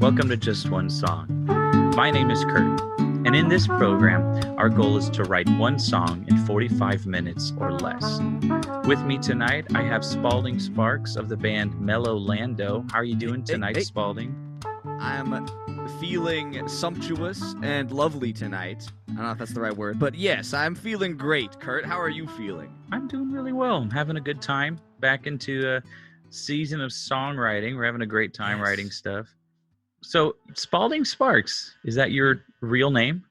Welcome to Just One Song. My name is Kurt, and in this program, our goal is to write one song in 45 minutes or less. With me tonight, I have Spaulding Sparks of the band Mellow Lando. How are you doing tonight, Spaulding? I'm feeling sumptuous and lovely tonight. I don't know if that's the right word, but yes, I'm feeling great. Kurt, how are you feeling? I'm doing really well. I'm having a good time. Back into a season of songwriting. We're having a great time writing stuff. So, Spaulding Sparks, is that your real name?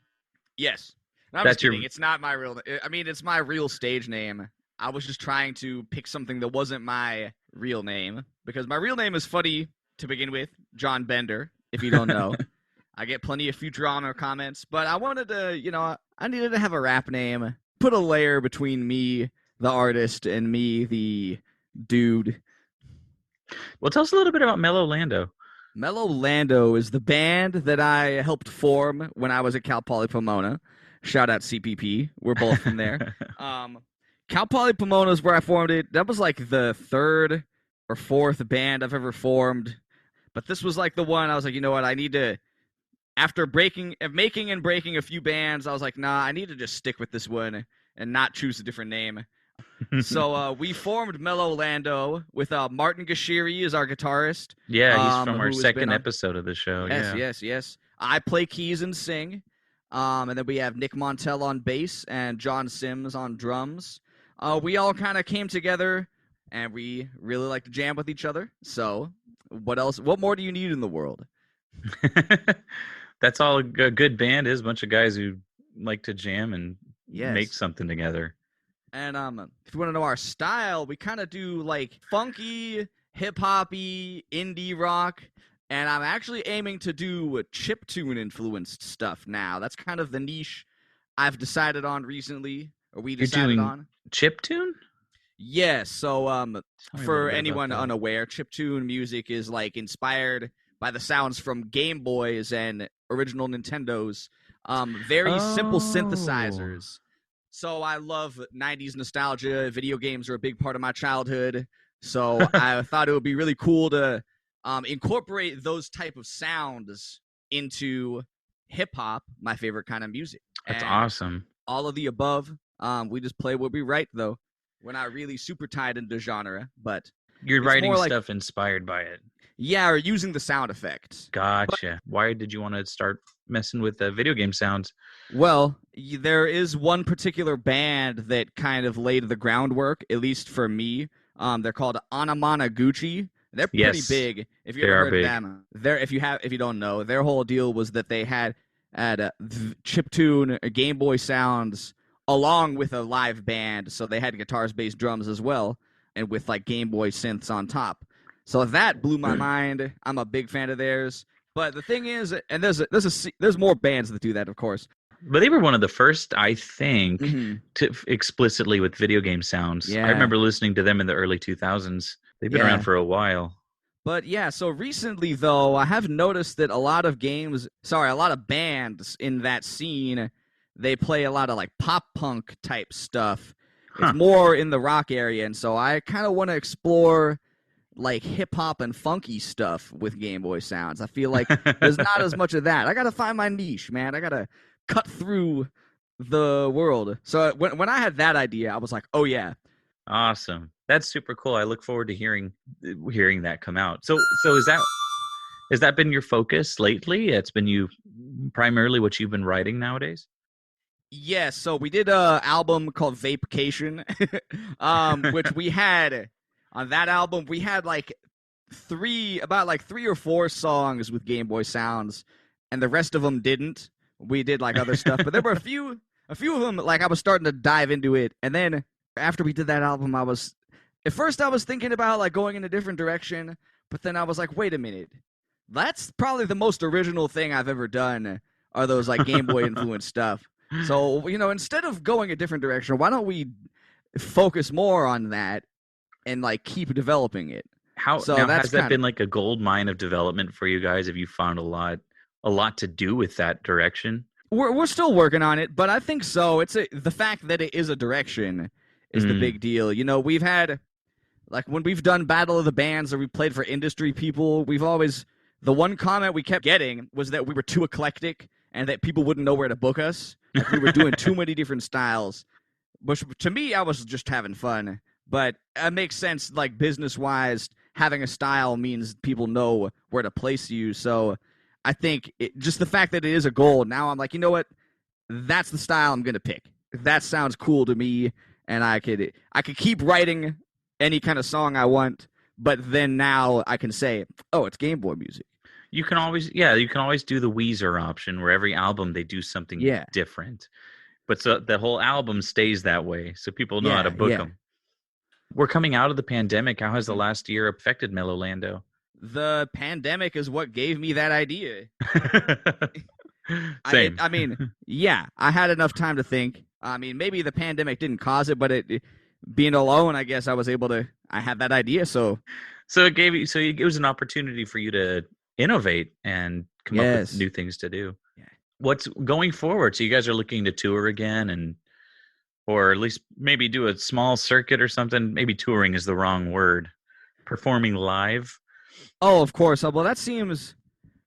Yes. No, I'm just kidding. It's not my real name. I mean, it's my real stage name. I was just trying to pick something that wasn't my real name, because my real name is funny to begin with, John Bender, if you don't know. I get plenty of Futurama comments, but I wanted to, I needed to have a rap name, put a layer between me, the artist, and me, the dude. Well, tell us a little bit about Mellow Lando. Mellow Lando is the band that I helped form when I was at Cal Poly Pomona. Shout out CPP. We're both from there. Cal Poly Pomona is where I formed it. That was like the third or fourth band I've ever formed. But this was like the one I was like, you know what, I need to, after making and breaking a few bands, I was like, nah, I need to just stick with this one and not choose a different name. So we formed Mellow Lando with Martin Gashiri as our guitarist. Yeah, he's from our second episode of the show. Yes. I play keys and sing. And then we have Nick Montel on bass and John Sims on drums. We all kind of came together, and we really like to jam with each other. So what else? What more do you need in the world? That's all a good band is. A bunch of guys who like to jam and make something together. And if you want to know our style, we kind of do like funky, hip-hoppy, indie rock. And I'm actually aiming to do chiptune-influenced stuff now. That's kind of the niche I've decided on recently, or we decided on. Chiptune? Yes. So for anyone unaware, chiptune music is like inspired by the sounds from Game Boys and original Nintendos. Very simple synthesizers. So I love 90s nostalgia. Video games are a big part of my childhood. So I thought it would be really cool to incorporate those type of sounds into hip-hop, my favorite kind of music. That's awesome. All of the above. We just play what we write, though. We're not really super tied into genre, but you're writing stuff inspired by it. Yeah, or using the sound effects. Gotcha. Why did you want to start messing with the video game sounds? Well, there is one particular band that kind of laid the groundwork, at least for me. They're called Anamanaguchi. They're pretty big. If you ever heard of them, if you don't know, their whole deal was that they had chiptune Game Boy sounds along with a live band, so they had guitars, bass, drums as well, and with like Game Boy synths on top. So that blew my mind. I'm a big fan of theirs. But the thing is, and there's more bands that do that, of course. But they were one of the first, I think, to explicitly with video game sounds. Yeah. I remember listening to them in the early 2000s. They've been around for a while. But yeah, so recently, though, I have noticed that a lot of bands in that scene, they play a lot of like pop punk type stuff. It's more in the rock area, and so I kind of want to explore like hip hop and funky stuff with Game Boy sounds. I feel like there's not as much of that. I gotta find my niche, man. I gotta cut through the world. So when I had that idea, I was like, oh yeah. Awesome. That's super cool. I look forward to hearing that come out. So has that been your focus lately? It's been primarily what you've been writing nowadays? Yes. So we did an album called Vapecation, which we had on that album. We had like three or four songs with Game Boy sounds, and the rest of them didn't. We did like other stuff, but there were a few of them. Like I was starting to dive into it, and then after we did that album, at first I was thinking about like going in a different direction, but then I was like, wait a minute, that's probably the most original thing I've ever done. Are those like Game Boy influenced stuff? So instead of going a different direction, why don't we focus more on that and like keep developing it? Has that been like a gold mine of development for you guys? Have you found a lot to do with that direction? We're still working on it, but I think so. The fact that it is a direction is the Mm, big deal. We've had like when we've done Battle of the Bands or we played for industry people, we've always the one comment we kept getting was that we were too eclectic and that people wouldn't know where to book us. Like we were doing too many different styles. Which to me, I was just having fun. But it makes sense, like business wise, having a style means people know where to place you. So I think just the fact that it is a goal. Now I'm like, you know what? That's the style I'm gonna pick. That sounds cool to me, and I could keep writing any kind of song I want. But then now I can say, oh, it's Game Boy music. you can always, yeah, you can always do the Weezer option where every album they do something Yeah, different. But so the whole album stays that way, so people know how to yeah, book yeah. them. We're coming out of the pandemic. How has the Mhm. last year affected Mellow Lando? The pandemic is what gave me that idea. Same. I mean, yeah, I had enough time to think. I mean, maybe the pandemic didn't cause it, but being alone, I guess I was able to. I had that idea, so So it gave you, so it was an opportunity for you to innovate and come up with yes, new things to do. yeah. What's going forward? So you guys are looking to tour again, and or at least maybe do a small circuit or something. Maybe touring is the wrong word. Performing live. Oh, of course. Well, that seems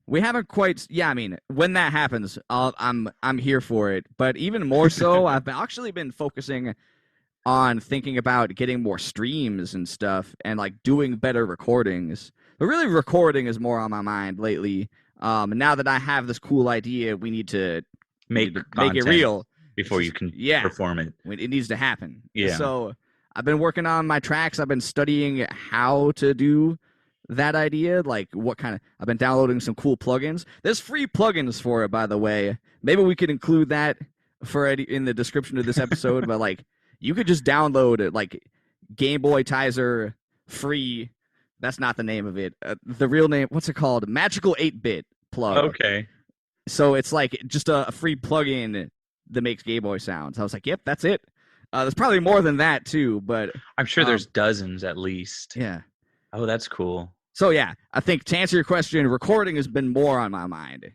we haven't quite. Yeah, I mean, when that happens, I'm here for it. But even more so, actually been focusing on thinking about getting more streams and stuff, and like doing better recordings. But really, recording is more on my mind lately. Now that I have this cool idea, we need Make to make it content real. It's before you just can yeah, perform it. it needs to happen. Yeah. So I've been working on my tracks. I've been studying how to do that idea. Like what kind of I've been downloading some cool plugins. There's free plugins for it, by the way. Maybe we could include that in the description of this episode. But like you could just download it, like Game Boy Tizer free. That's not the name of it. The real name, what's it called? Magical 8-bit plug. Okay. So it's like just a free plugin that makes Game Boy sounds. I was like, yep, that's it. There's probably more than that too, but I'm sure um, there's dozens at least. yeah. Oh, that's cool. So yeah, I think to answer your question, recording has been more on my mind.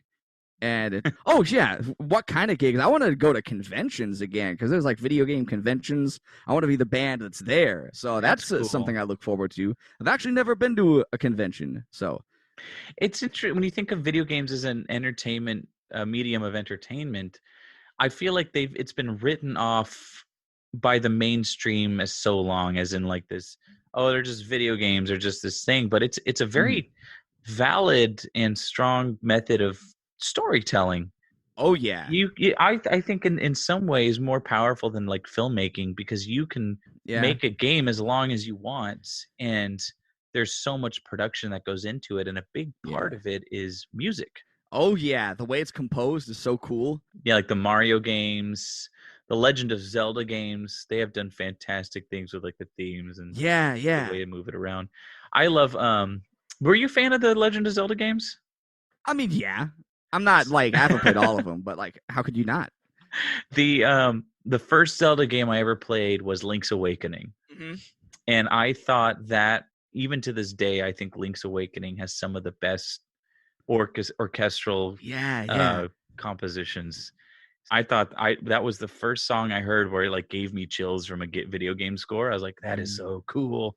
And oh yeah, what kind of gigs? I want to go to conventions again because there's like video game conventions. I want to be the band that's there. So That's that's cool. something I look forward to. I've actually never been to a convention, so It's interesting when you think of video games as an entertainment medium of entertainment. I feel like it's been written off by the mainstream as so long, as in like this. Oh, they're just video games or just this thing, but it's a mhm. very valid and strong method of storytelling. Oh yeah, I think in some ways more powerful than like filmmaking because you can yeah, make a game as long as you want, and there's so much production that goes into it, and a big part yeah. of it is music. Oh yeah, the way it's composed is so cool. Yeah, like the Mario games, the Legend of Zelda games, they have done fantastic things with like the themes and Yeah, the yeah. way to move it around. I love were you a fan of the Legend of Zelda games? I mean, yeah. I'm not like I haven't played all of them, but like, how could you not? The first Zelda game I ever played was Link's Awakening. Mm-hmm. And I thought that even to this day, I think Link's Awakening has some of the best orchestral Yeah, yeah. uh, compositions. I thought that was the first song I heard where it like gave me chills from a video game score. I was like, that is Mm. so cool.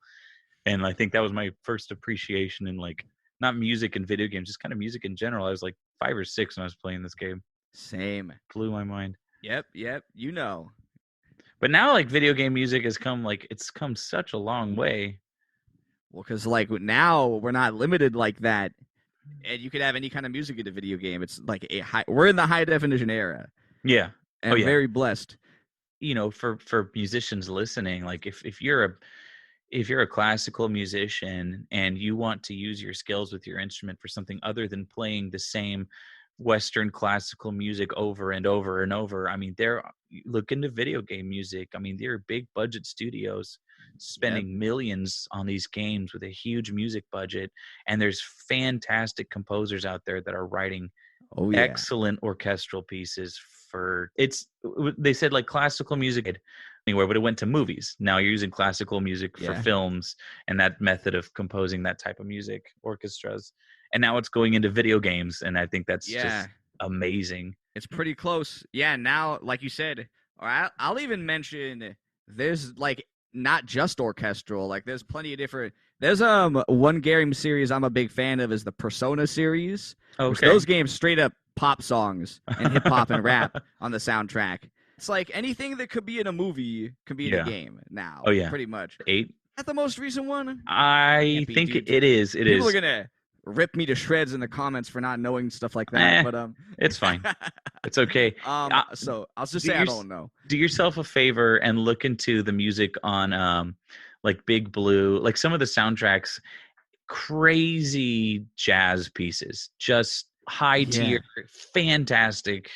And I think that was my first appreciation in like not music and video games, just kind of music in general. I was like 5 or 6 when I was playing this game. Same. Blew my mind. Yep, yep. You know. But now like video game music has come it's come such a long way. Well, because like now we're not limited like that, and you could have any kind of music in a video game. It's like we're in the high definition era, Yeah. and Oh I'm yeah. very blessed. For musicians listening, like if you're a classical musician and you want to use your skills with your instrument for something other than playing the same Western classical music over and over and over, I mean, look into video game music. I mean, there are big budget studios Yep. spending millions on these games with a huge music budget, and there's fantastic composers out there that are writing Oh yeah. excellent orchestral pieces they said like classical music anywhere, but it went to movies. Now you're using classical music for Yeah. films and that method of composing that type of music, orchestras, and now it's going into video games, and I think that's Yeah. just amazing. It's pretty close. Yeah, now, like you said, or I'll even mention there's like not just orchestral. Like there's plenty of different. There's one game series I'm a big fan of is the Persona series, which Okay. those games straight up pop songs and hip hop and rap on the soundtrack. It's like anything that could be in a movie can be in a Yeah. game now. Oh, yeah. Pretty much. 8. Is that the most recent one? I Can't be, think dude. it is. It People is. are gonna rip me to shreds in the comments for not knowing stuff like that. But It's fine. It's okay. So I'll just do say I your- don't know. Do yourself a favor and look into the music on like Big Blue, like some of the soundtracks, crazy jazz pieces, just high tier, fantastic,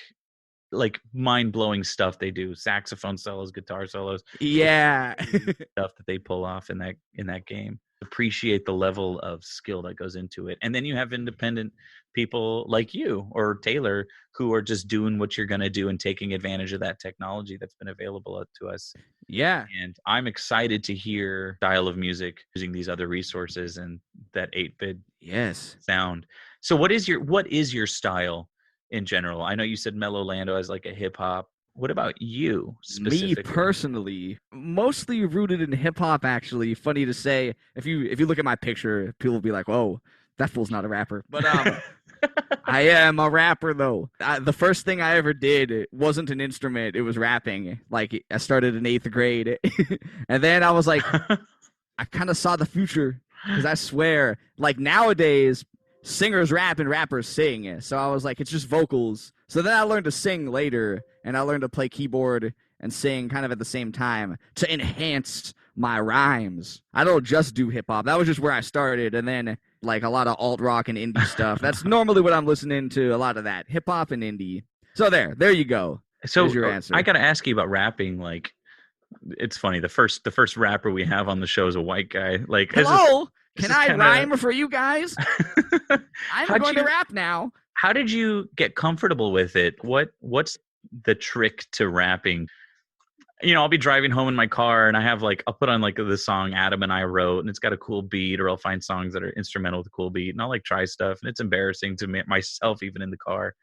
like mind-blowing stuff they do. Saxophone solos, guitar solos, Yeah. stuff that they pull off in that game. Appreciate the level of skill that goes into it. And then you have independent people like you or Taylor who are just doing what you're going to do and taking advantage of that technology that's been available to us. Yeah. And I'm excited to hear style of music using these other resources and that 8-bit sound. So what is your style in general? I know you said Mellow Lando as like a hip hop. What about you specifically? Me personally, mostly rooted in hip hop. Actually, funny to say, if you look at my picture, people will be like, "Whoa, that fool's not a rapper." But I am a rapper though. The first thing I ever did wasn't an instrument; it was rapping. Like I started in 8th grade, and then I was like, I kind of saw the future because I swear, like nowadays, singers rap and rappers sing. So I was like, it's just vocals. So then I learned to sing later, and I learned to play keyboard and sing kind of at the same time to enhance my rhymes. I don't just do hip hop. That was just where I started, and then like a lot of alt rock and indie stuff. That's normally what I'm listening to. A lot of that hip hop and indie. So there you go. So there's your answer. I got to ask you about rapping. Like, it's funny. The first rapper we have on the show is a white guy. Like, hello, can I rhyme for you guys? I'm going to rap now. How did you get comfortable with it? What's the trick to rapping? I'll be driving home in my car and I'll put on like the song Adam and I wrote and it's got a cool beat, or I'll find songs that are instrumental with a cool beat and I'll like try stuff and it's embarrassing to myself even in the car.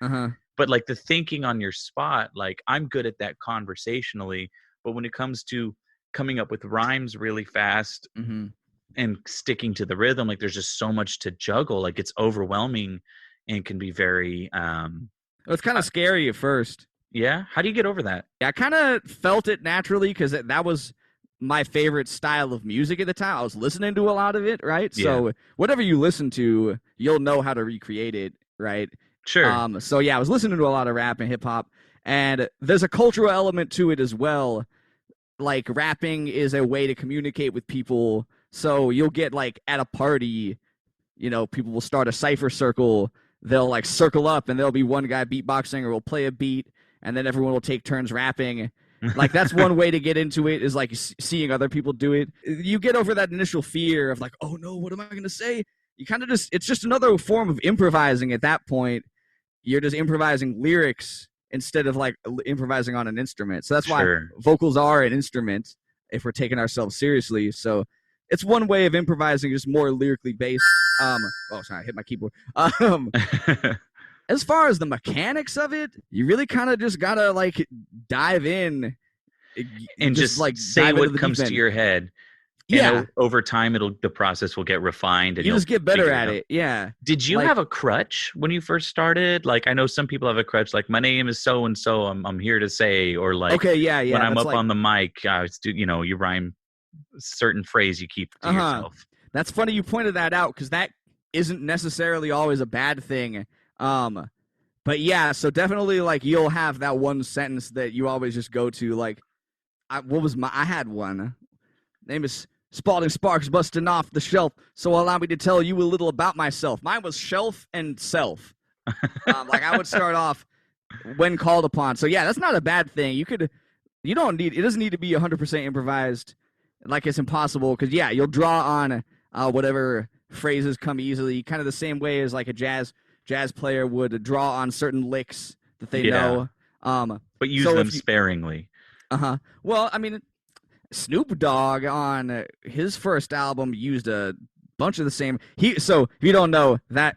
But like the thinking on your spot, like I'm good at that conversationally, but when it comes to coming up with rhymes really fast and sticking to the rhythm, like there's just so much to juggle. Like it's overwhelming and can be very it's kind of scary at first. Yeah? How do you get over that? Yeah, I kind of felt it naturally because that was my favorite style of music at the time. I was listening to a lot of it, right? Yeah. So whatever you listen to, you'll know how to recreate it, right? Sure. So yeah, I was listening to a lot of rap and hip hop, and there's a cultural element to it as well. Like rapping is a way to communicate with people. So you'll get like at a party, people will start a cipher circle. They'll like circle up and there'll be one guy beatboxing or will play a beat, and then everyone will take turns rapping. Like that's one way to get into it, is like seeing other people do it. You get over that initial fear of like, oh no, what am I going to say? You kind of it's just another form of improvising at that point. You're just improvising lyrics instead of like improvising on an instrument. So that's why vocals are an instrument if we're taking ourselves seriously. So it's one way of improvising, just more lyrically based. Oh, sorry, I hit my keyboard. As far as the mechanics of it, you really kind of just gotta like dive in and just like say what comes to your head. Yeah. And over time, the process will get refined, and you just get better at it. Yeah. Did you have a crutch when you first started? Like, I know some people have a crutch. Like, my name is so and so. I'm here to say, or like, okay, yeah. When I'm up on the mic, you rhyme a certain phrase you keep to yourself. That's funny you pointed that out because that isn't necessarily always a bad thing. But yeah, so definitely like you'll have that one sentence that you always just go to. Like, I had one. Name is Spaulding Sparks, busting off the shelf. So allow me to tell you a little about myself. Mine was shelf and self. Like I would start off when called upon. So yeah, that's not a bad thing. It doesn't need to be 100% improvised. Like it's impossible because yeah, you'll draw on whatever phrases come easily, kind of the same way as like a jazz player would draw on certain licks that they know. But use them sparingly. Well, I mean, Snoop Dogg on his first album used a bunch of the same. So if you don't know, that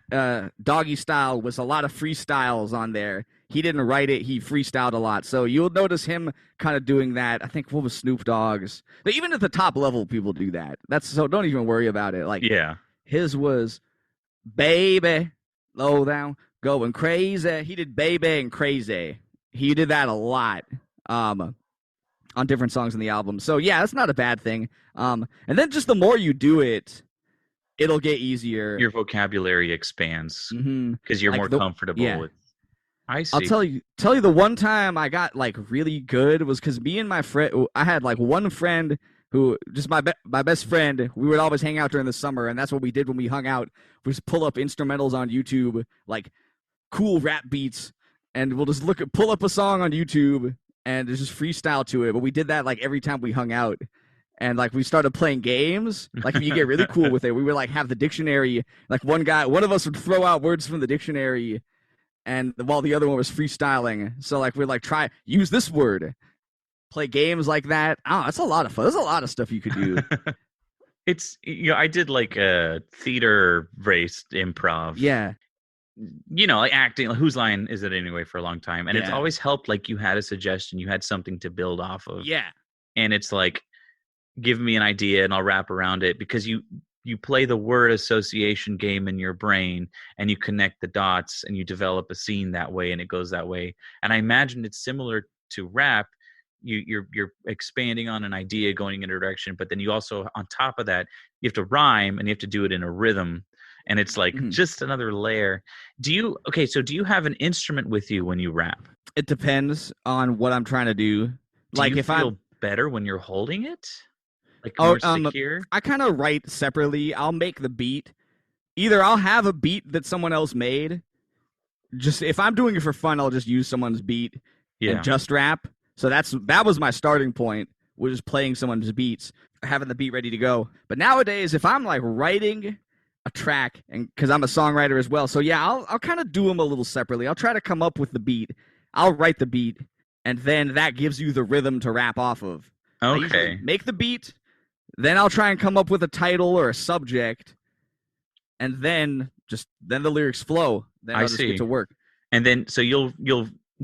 Doggy Style was a lot of freestyles on there. he didn't write it. He freestyled a lot. So you'll notice him kind of doing that. I think, what was Snoop Dogg's? But even at the top level, people do that. So don't even worry about it. Like, Yeah. his was Baby, Low Down, Going Crazy. He did Baby and Crazy. He did that a lot on different songs in the album. So yeah, that's not a bad thing. And then just the more you do it, it'll get easier. Your vocabulary expands because you're Like more comfortable with. I see. I'll tell you the one time I got like really good was because me and my friend, I had like one friend who just my best friend. We would always hang out during the summer, and that's what we did when we hung out. We just pull up instrumentals on YouTube, like cool rap beats, and we'll just pull up a song on YouTube and just freestyle to it. But we did that like every time we hung out. And like we started playing games, like if you get really cool with it, we would like have the dictionary. Like one of us would throw out words from the dictionary, and while the other one was freestyling. So like we'd like use this word, play games like that. Oh, that's a lot of fun. There's a lot of stuff you could do. It's I did like a theater-based improv. Yeah. Like acting. Like, whose line is it anyway? For a long time, and it's always helped. Like you had a suggestion, you had something to build off of. Yeah. And it's like, give me an idea and I'll wrap around it, because you play the word association game in your brain and you connect the dots and you develop a scene that way, and it goes that way. And I imagine it's similar to rap. You're expanding on an idea, going in a direction, but then you also, on top of that, you have to rhyme and you have to do it in a rhythm. And it's like just another layer. Do you have an instrument with you when you rap? It depends on what I'm trying to do. Like you if feel better when you're holding it? Like more secure? I kind of write separately. I'll make the beat. Either I'll have a beat that someone else made. Just if I'm doing it for fun, I'll just use someone's beat and just rap. So that was my starting point, was just playing someone's beats, having the beat ready to go. But nowadays, if I'm like writing a track, and because I'm a songwriter as well, so yeah, I'll kind of do them a little separately. I'll try to come up with the beat. I'll write the beat, and then that gives you the rhythm to rap off of. Okay. Make the beat, then I'll try and come up with a title or a subject, and then the lyrics flow. Then I'll just get to work. And then so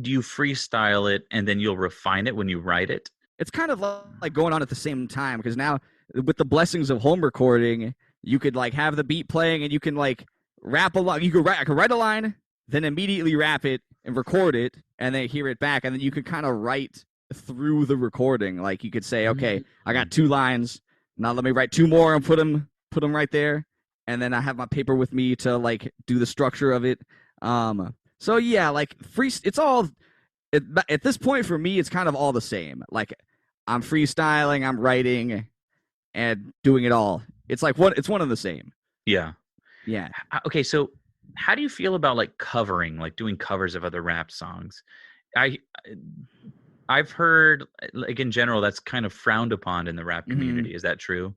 do you freestyle it and then you'll refine it when you write it? It's kind of like going on at the same time, because now with the blessings of home recording, you could like have the beat playing and you can like rap a line. I could write a line, then immediately rap it and record it, and then hear it back, and then you could kind of write through the recording. Like you could say, okay, I got 2 lines. Now let me write 2 more and put them right there, and then I have my paper with me to like do the structure of it. So yeah, like it's all at this point for me, it's kind of all the same. Like I'm freestyling, I'm writing, and doing it all. It's like it's one and the same. Yeah. Yeah. Okay, so how do you feel about like covering, like doing covers of other rap songs? I've heard, like in general, that's kind of frowned upon in the rap community. Is that true?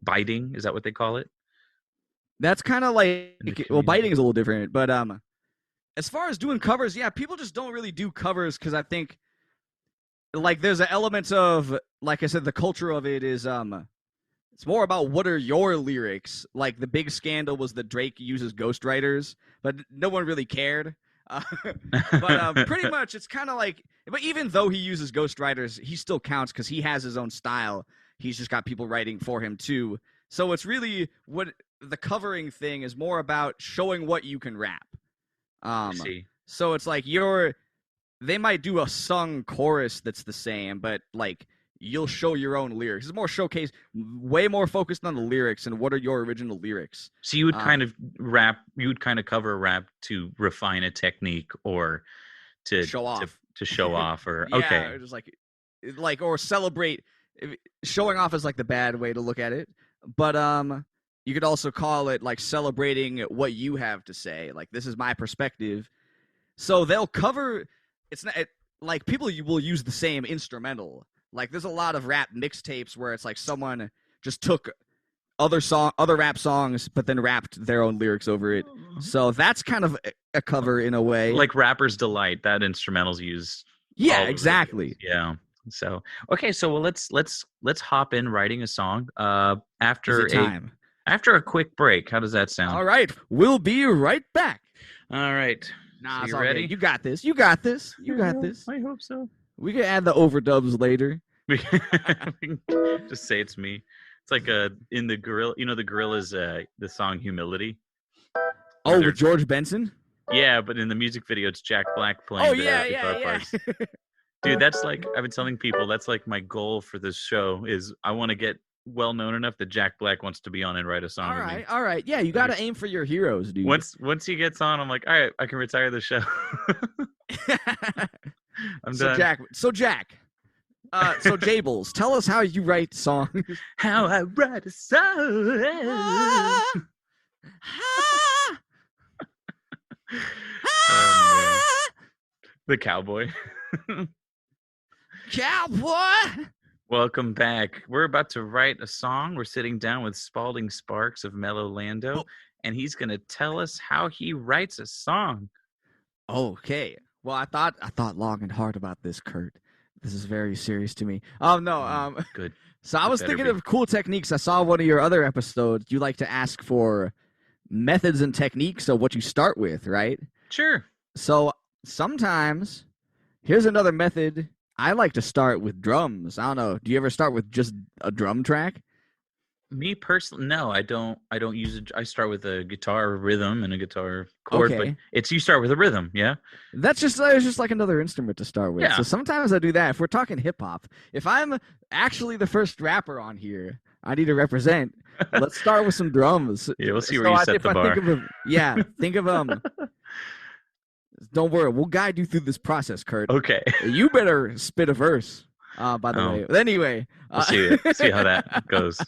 Biting, is that what they call it? That's kind of like, well, biting is a little different, but as far as doing covers, yeah, people just don't really do covers because I think like there's an element of, like I said, the culture of it is it's more about what are your lyrics. Like the big scandal was that Drake uses ghostwriters, but no one really cared. But pretty much it's kind of like, but even though he uses ghostwriters, he still counts because he has his own style. He's just got people writing for him too. So it's really what the covering thing is more about showing what you can rap. I see. So it's like they might do a sung chorus that's the same, but like you'll show your own lyrics. It's more showcase, way more focused on the lyrics and what are your original lyrics. So you would kind of rap, you would kind of cover rap to refine a technique or to show off. To show off, or yeah, okay, or just like or celebrate. Showing off is like the bad way to look at it, but you could also call it like celebrating what you have to say. Like this is my perspective. So they'll cover. It's not like people will use the same instrumental. Like there's a lot of rap mixtapes where it's like someone just took other rap songs, but then rapped their own lyrics over it. So that's kind of a cover in a way. Like Rapper's Delight, that instrumental's used. Yeah, exactly. Yeah. So okay, so well, let's hop in writing a song. After a quick break. How does that sound? All right, we'll be right back. All right. Nah, So it's you all ready? good. You got this. You got this. You got this. I hope so. We can add the overdubs later. We can just say it's me. It's like in the gorilla. You know the Gorillas, the song "Humility." Oh, with George Benson. Yeah, but in the music video, it's Jack Black playing Oh the yeah, guitar yeah, parts. Dude, that's like I've been telling people. That's like my goal for this show is I want to get well known enough that Jack Black wants to be on and write a song. With me. All right. Yeah, you got to aim for your heroes, dude. Once he gets on, I'm like, all right, I can retire the show. I'm done. So Jables, tell us how you write songs. How I write a song. Oh, the cowboy. Cowboy. Welcome back. We're about to write a song. We're sitting down with Spaulding Sparks of Mellow Lando, and he's going to tell us how he writes a song. Okay. Well, I thought long and hard about this, Kurt. This is very serious to me. Oh no. Good. So I was thinking of cool techniques. I saw one of your other episodes. You like to ask for methods and techniques of what you start with, right? Sure. So sometimes, here's another method. I like to start with drums. I don't know. Do you ever start with just a drum track? Me personally, no, I don't use it. I start with a guitar rhythm and a guitar chord, Okay. But you start with a rhythm, yeah? It's just like another instrument to start with. Yeah. So sometimes I do that. If we're talking hip hop, if I'm actually the first rapper on here, I need to represent. Let's start with some drums. Yeah, we'll see where you set the bar. Think of Don't worry, we'll guide you through this process, Kurt. Okay. You better spit a verse. By the way. But anyway, we'll see how that goes.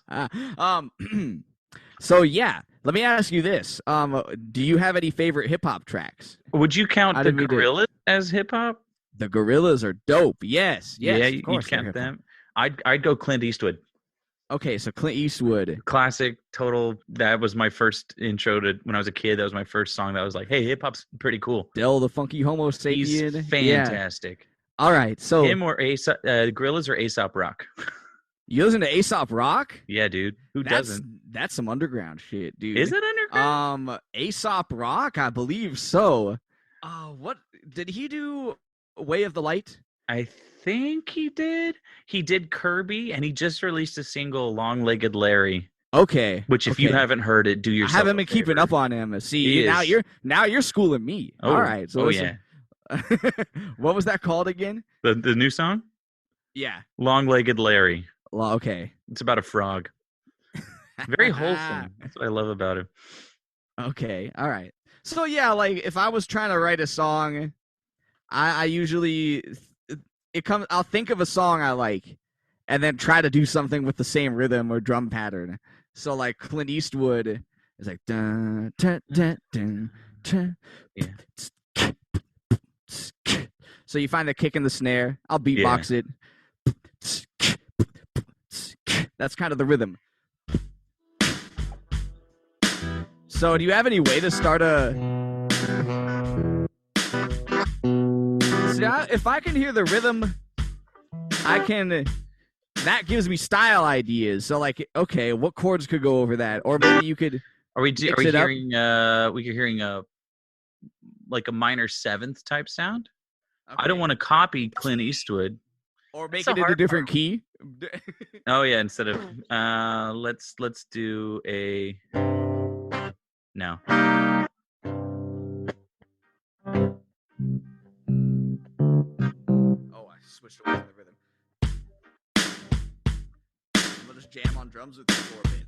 So yeah, let me ask you this: do you have any favorite hip hop tracks? Would you count the Gorillas as hip hop? The Gorillas are dope. Yes. Yeah, of course, you count them. I'd go Clint Eastwood. Okay, so Clint Eastwood. Classic, total. That was my first intro to when I was a kid. That was my first song that was like, hey, hip hop's pretty cool. Del the Funky Homo Sapien. He's fantastic. Yeah. All right, so him or Gorillas or Aesop Rock. You listen to Aesop Rock? Yeah, dude. Who doesn't? That's some underground shit, dude. Is it underground? Aesop Rock, I believe so. What did he do? Way of the Light? I think he did. He did Kirby, and he just released a single, Long-Legged Larry. Okay. Which, if you haven't heard it, do yourself. I haven't been keeping up on him. See, now you're schooling me. Oh, all right. So yeah. What was that called again? The new song? Yeah. Long-Legged Larry. Well, okay. It's about a frog. Very wholesome. That's what I love about it. Okay. All right. So yeah, like if I was trying to write a song, I usually I'll think of a song I like and then try to do something with the same rhythm or drum pattern. So like Clint Eastwood is like dun, dun, dun, dun, dun. Yeah. So you find the kick and the snare. I'll beatbox it. That's kind of the rhythm. So do you have any way to start if I can hear the rhythm, that gives me style ideas. So like, okay, what chords could go over that? Or maybe you could we hearing like a minor seventh type sound? Okay. I don't want to copy Clint Eastwood. Or make it in a different key. Oh yeah, instead of let's do a no. Oh, I switched away from the rhythm. I'm gonna just jam on drums with you for a bit.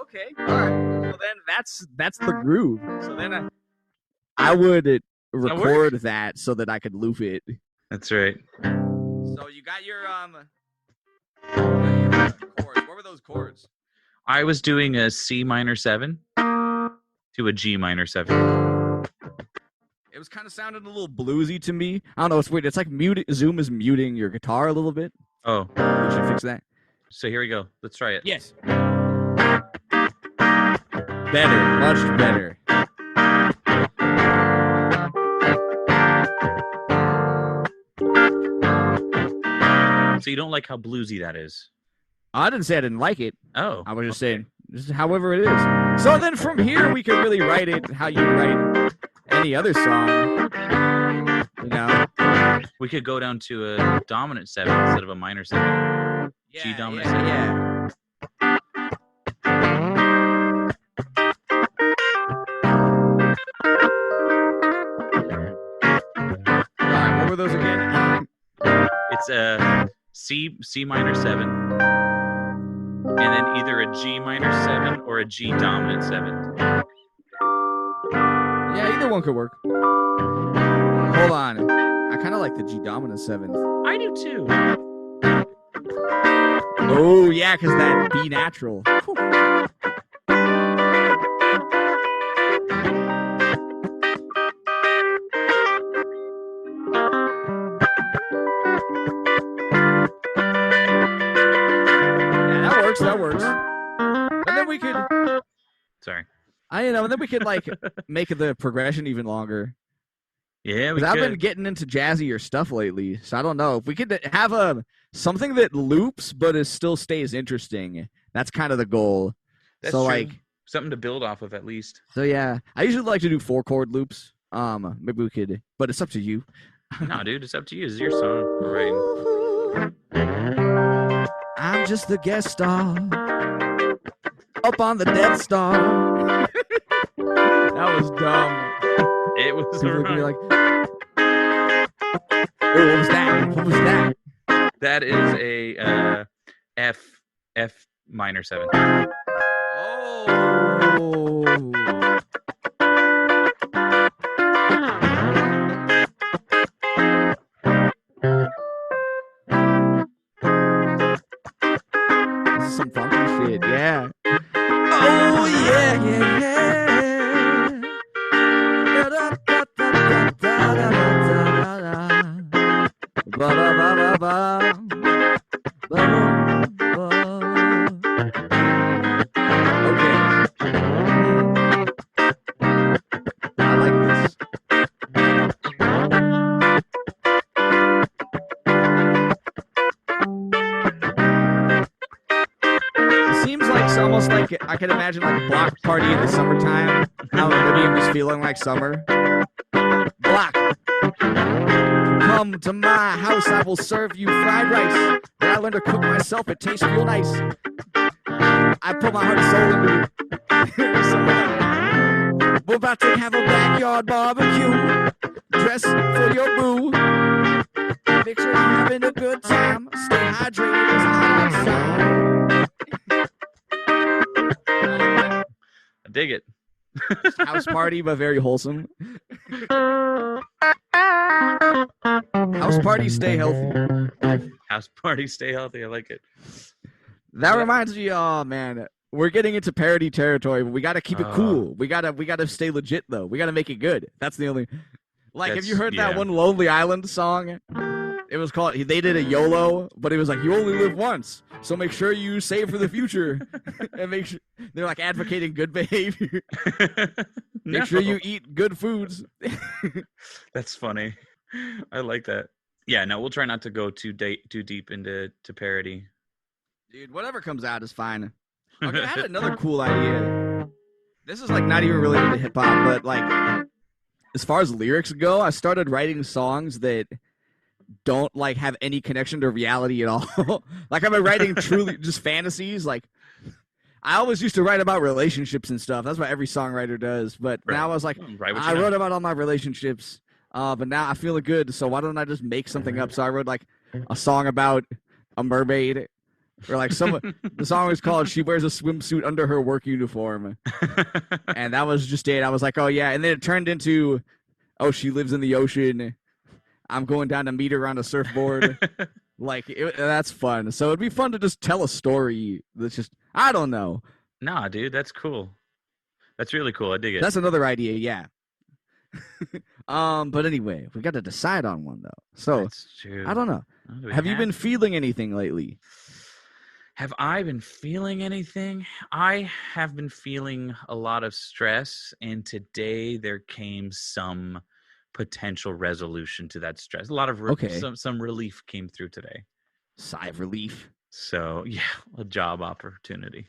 Okay. All right. Well, then that's the groove. So then I would record that so that I could loop it. That's right. So you got your chords. What were those chords? I was doing a C minor 7 to a G minor 7. It was kind of sounding a little bluesy to me. I don't know. It's weird. It's like Zoom is muting your guitar a little bit. Oh. We should fix that. So here we go. Let's try it. Yes. Better. Much better. So you don't like how bluesy that is? I didn't say I didn't like it. Oh. I was just saying, this is however it is. So then from here, we could really write it how you write any other song. You know? We could go down to a dominant 7 instead of a minor 7. G dominant 7. Yeah. Alright, what were those again? It's a C minor 7, and then either a G minor 7 or a G dominant 7. Yeah, either one could work. Hold on. I kind of like the G dominant 7th. I do too. Oh, yeah, because that B natural. That works. And then we could. Sorry. And then we could like make the progression even longer. Yeah, we could. I've been getting into jazzier stuff lately, so I don't know if we could have something that loops but it still stays interesting. That's kind of the goal. That's so true. like something to build off of at least. So yeah, I usually like to do 4-chord loops. Maybe we could, but it's up to you. No, dude, it's up to you. It's your song, right? I'm just the guest star up on the Death Star. That was dumb. It was like, oh, what was that? What was that? That is a F minor 7. Oh. This is some funky shit, yeah. Oh yeah, yeah, yeah. Okay. I like this. It seems like it's almost like I can imagine like a block party in the summertime. How maybe I'm just feeling like summer. Block. Come to my house, I will serve you fried rice. When I learned to cook myself, it tastes real nice. I put my heart and soul into it. We're about to have a backyard barbecue. Dress for your boo. Make sure you're having a good time. Stay hydrated as hot outside. I dig it. House party, but very wholesome. House party, stay healthy. House party, stay healthy. I like it. That reminds me, oh man, we're getting into parody territory, but we got to keep it cool. We gotta stay legit though. We gotta make it good. That's the only. Like, have you heard that one Lonely Island song? It was called. They did a YOLO, but it was like you only live once, so make sure you save for the future, and make sure they're like advocating good behavior. Make sure you eat good foods. That's funny. I like that. Yeah, no, we'll try not to go too deep into parody. Dude, whatever comes out is fine. Okay, I had another cool idea. This is like not even related to hip hop, but like as far as lyrics go, I started writing songs that don't like have any connection to reality at all. Like I've been writing truly just fantasies. Like I always used to write about relationships and stuff. That's what every songwriter does. But now I was like, I wrote about all my relationships. But now I feel good. So why don't I just make something up? So I wrote like a song about a mermaid. Or like the song was called "She Wears a Swimsuit Under Her Work Uniform," and that was just it. I was like, "Oh yeah," and then it turned into, "Oh, she lives in the ocean. I'm going down to meet her on a surfboard." Like that's fun. So it'd be fun to just tell a story that's just I don't know. Nah, dude, that's cool. That's really cool. I dig it. That's another idea. Yeah. But anyway, we got to decide on one though. So that's true. I don't know. Have you been feeling anything lately? Have I been feeling anything? I have been feeling a lot of stress, and today there came some potential resolution to that stress. A lot of some relief came through today. Sigh of relief. So yeah, a job opportunity.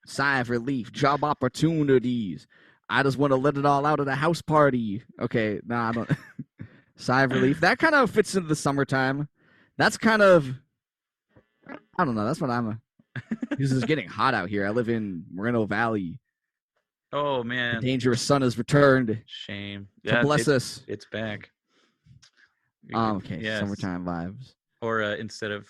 Sigh of relief. Job opportunities. I just want to let it all out at a house party. Okay, nah, I don't. Sigh of relief. That kind of fits into the summertime. That's kind of, I don't know. That's what I'm. Because it's getting hot out here. I live in Moreno Valley. Oh The man, dangerous sun has returned shame. to Yeah, bless us. it's back. Okay, Yes. summertime vibes. Or instead of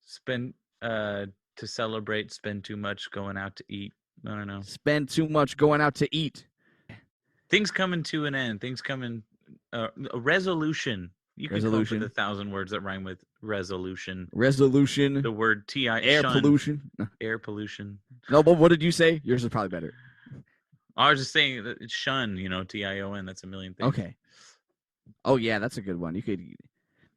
spend to celebrate, spend too much going out to eat. I don't know. Spend too much going out to eat. Things coming to an end. Things coming. A resolution. You could come up with 1,000 words that rhyme with resolution. Resolution. The word air shun. pollution. Air pollution. No, but what did you say? Yours is probably better. I was just saying that it's shun. TION. That's a million things. Okay. Oh yeah, that's a good one.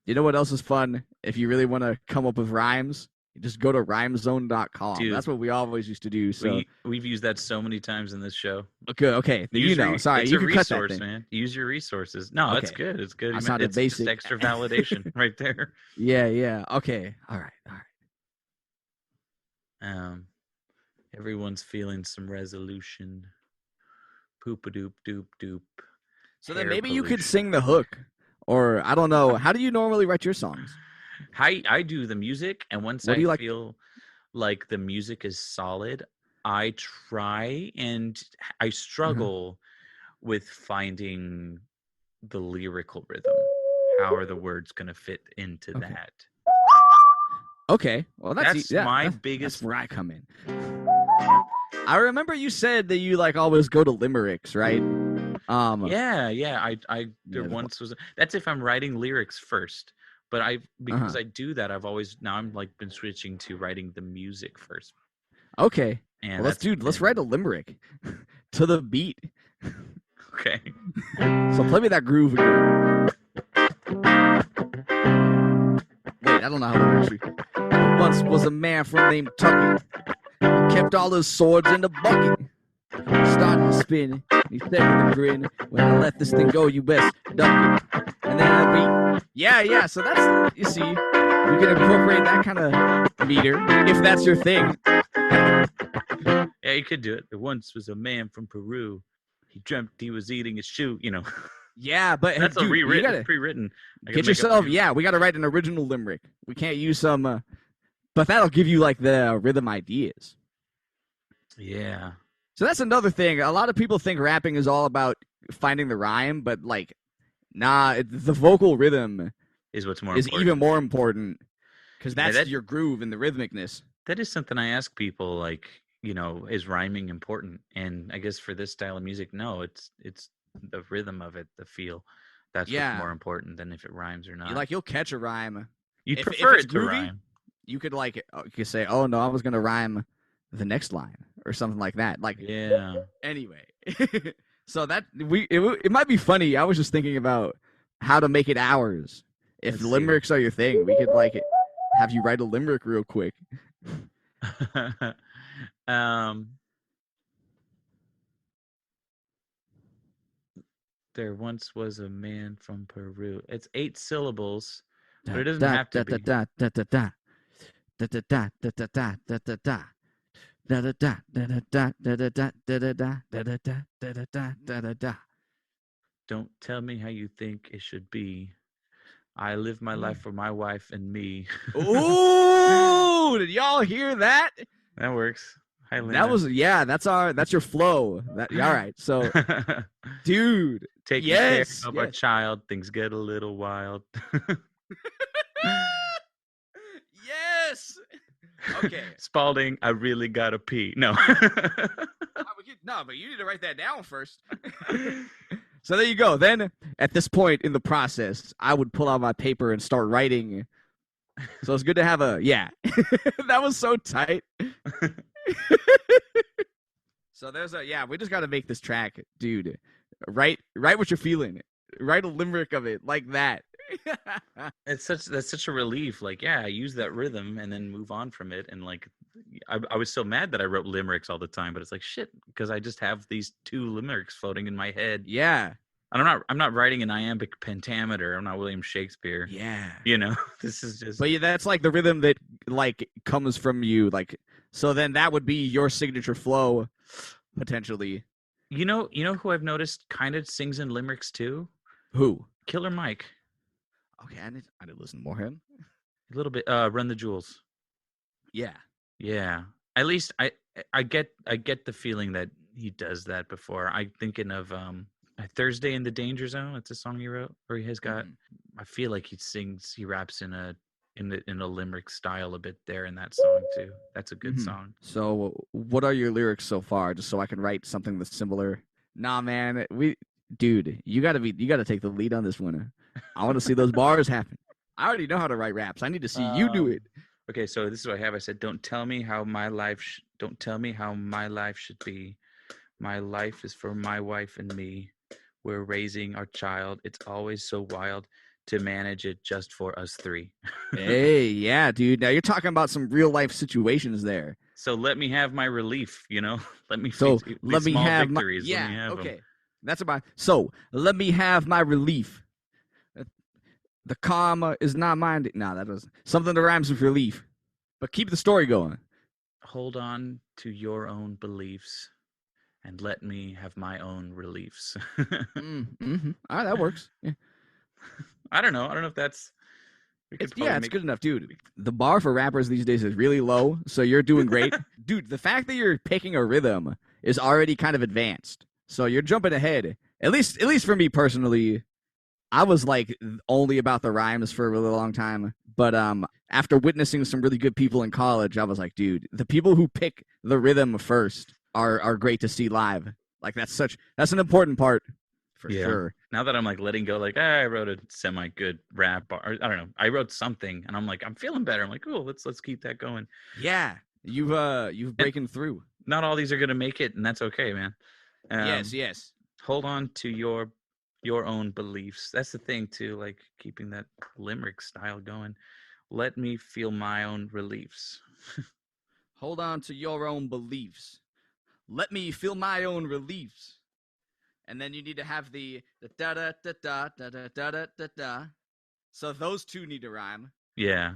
You know what else is fun? If you really want to come up with rhymes, you just go to rhymezone.com. Dude, that's what we always used to do. So we've used that so many times in this show. Okay. Sorry, it's you a can resource, cut that thing. Man. Use your resources. No, okay. It's good. It's good. It's basic. Just extra validation right there. Yeah. Okay. All right. Everyone's feeling some resolution. Poop a doop doop doop. So then maybe you could sing the hook, or I don't know. How do you normally write your songs? I do the music, and once I feel like the music is solid, I try, and I struggle with finding the lyrical rhythm. How are the words going to fit into that? Okay, well that's my biggest. That's where I come in. I remember you said that you always go to limericks, right? Yeah. Once was that's if I'm writing lyrics first. But because I do that, I'm been switching to writing the music first. Okay. And let's write a limerick to the beat. Okay. So play me that groove again. Wait, I don't know how to work. Once was a man from named Tucket. Kept all his swords in a bucket. Started to spin. He said with a grin, "When I let this thing go, you best duck it." And then I beat. Yeah. So that's, you see, we can incorporate that kind of meter if that's your thing. Yeah, you could do it. There once was a man from Peru. He dreamt he was eating his shoe. Yeah, but that's a pre-written. Get yourself. Yeah, we got to write an original limerick. We can't use some, but that'll give you the rhythm ideas. Yeah. So that's another thing. A lot of people think rapping is all about finding the rhyme, but nah, the vocal rhythm is even more important because that's your groove and the rhythmicness. That is something I ask people, is rhyming important? And I guess for this style of music, no, it's the rhythm of it, the feel. That's what's more important than if it rhymes or not. You'll catch a rhyme. You prefer it to groovy, rhyme. You could you could say, "Oh no, I was gonna rhyme the next line" or something like that. Yeah. Anyway, so that it might be funny. I was just thinking about how to make it ours. If limericks are your thing, we could have you write a limerick real quick. There once was a man from Peru. It's 8 syllables, but it doesn't have to be. Don't tell me how you think it should be. I live my life for my wife and me. Ooh, did y'all hear that? That works. Hi, Lena. That was that's your flow. All right. So dude, taking care of our child, things get a little wild. Yes. Okay. Spaulding, I really gotta pee. No. No, but you need to write that down first. So there you go. Then at this point in the process, I would pull out my paper and start writing. So it's good to have that was so tight. So there's we just got to make this track, dude. Write what you're feeling. Write a limerick of it like that. That's such a relief. I use that rhythm and then move on from it. And I was so mad that I wrote limericks all the time, but it's shit, because I just have these 2 limericks floating in my head. Yeah. I'm not writing an iambic pentameter. I'm not William Shakespeare. Yeah. You know, this is just. But yeah, that's like the rhythm that like comes from you. Like, so then that would be your signature flow, potentially. You know who I've noticed kind of sings in limericks too? Who? Killer Mike. Okay, I didn't listen to more him. A little bit. Run the Jewels. Yeah. Yeah. At least I get the feeling that he does that before. I'm thinking of Thursday in the Danger Zone. That's a song he wrote, or he has got. I feel like he raps in a limerick style a bit there in that song too. That's a good song. So, what are your lyrics so far? Just so I can write something that's similar. Nah, man, dude, you gotta take the lead on this one. I want to see those bars happen. I already know how to write raps. I need to see you do it. Okay, so this is what I have. I said, "Don't tell me how my life. Don't tell me how my life should be. My life is for my wife and me. We're raising our child. It's always so wild to manage it just for us three." Hey, yeah, dude. Now you're talking about some real life situations there. So let me have my relief. Let me. Let me small have victories. yeah. Let me have Okay, them. that's about. So let me have my relief. The comma is not mine. Nah, that was something that rhymes with relief. But keep the story going. Hold on to your own beliefs and let me have my own reliefs. All right, that works. Yeah. I don't know if that's. It's good enough, dude. The bar for rappers these days is really low, so you're doing great. Dude, the fact that you're picking a rhythm is already kind of advanced. So you're jumping ahead. At least for me personally, I was like only about the rhymes for a really long time. But after witnessing some really good people in college, I was like, dude, the people who pick the rhythm first are great to see live. Like that's an important part for sure. Now that I'm like letting go, like I wrote a semi good rap, or I don't know, I wrote something, and I'm like I'm feeling better. I'm like, cool, let's keep that going. Yeah, you've breaking through. Not all these are gonna make it, and that's okay, man. Yes. Hold on to your own beliefs. That's the thing too, like keeping that limerick style going. Let me feel my own reliefs. Hold on to your own beliefs. Let me feel my own reliefs. And then you need to have the da da da da da da da da da da. So those two need to rhyme. Yeah.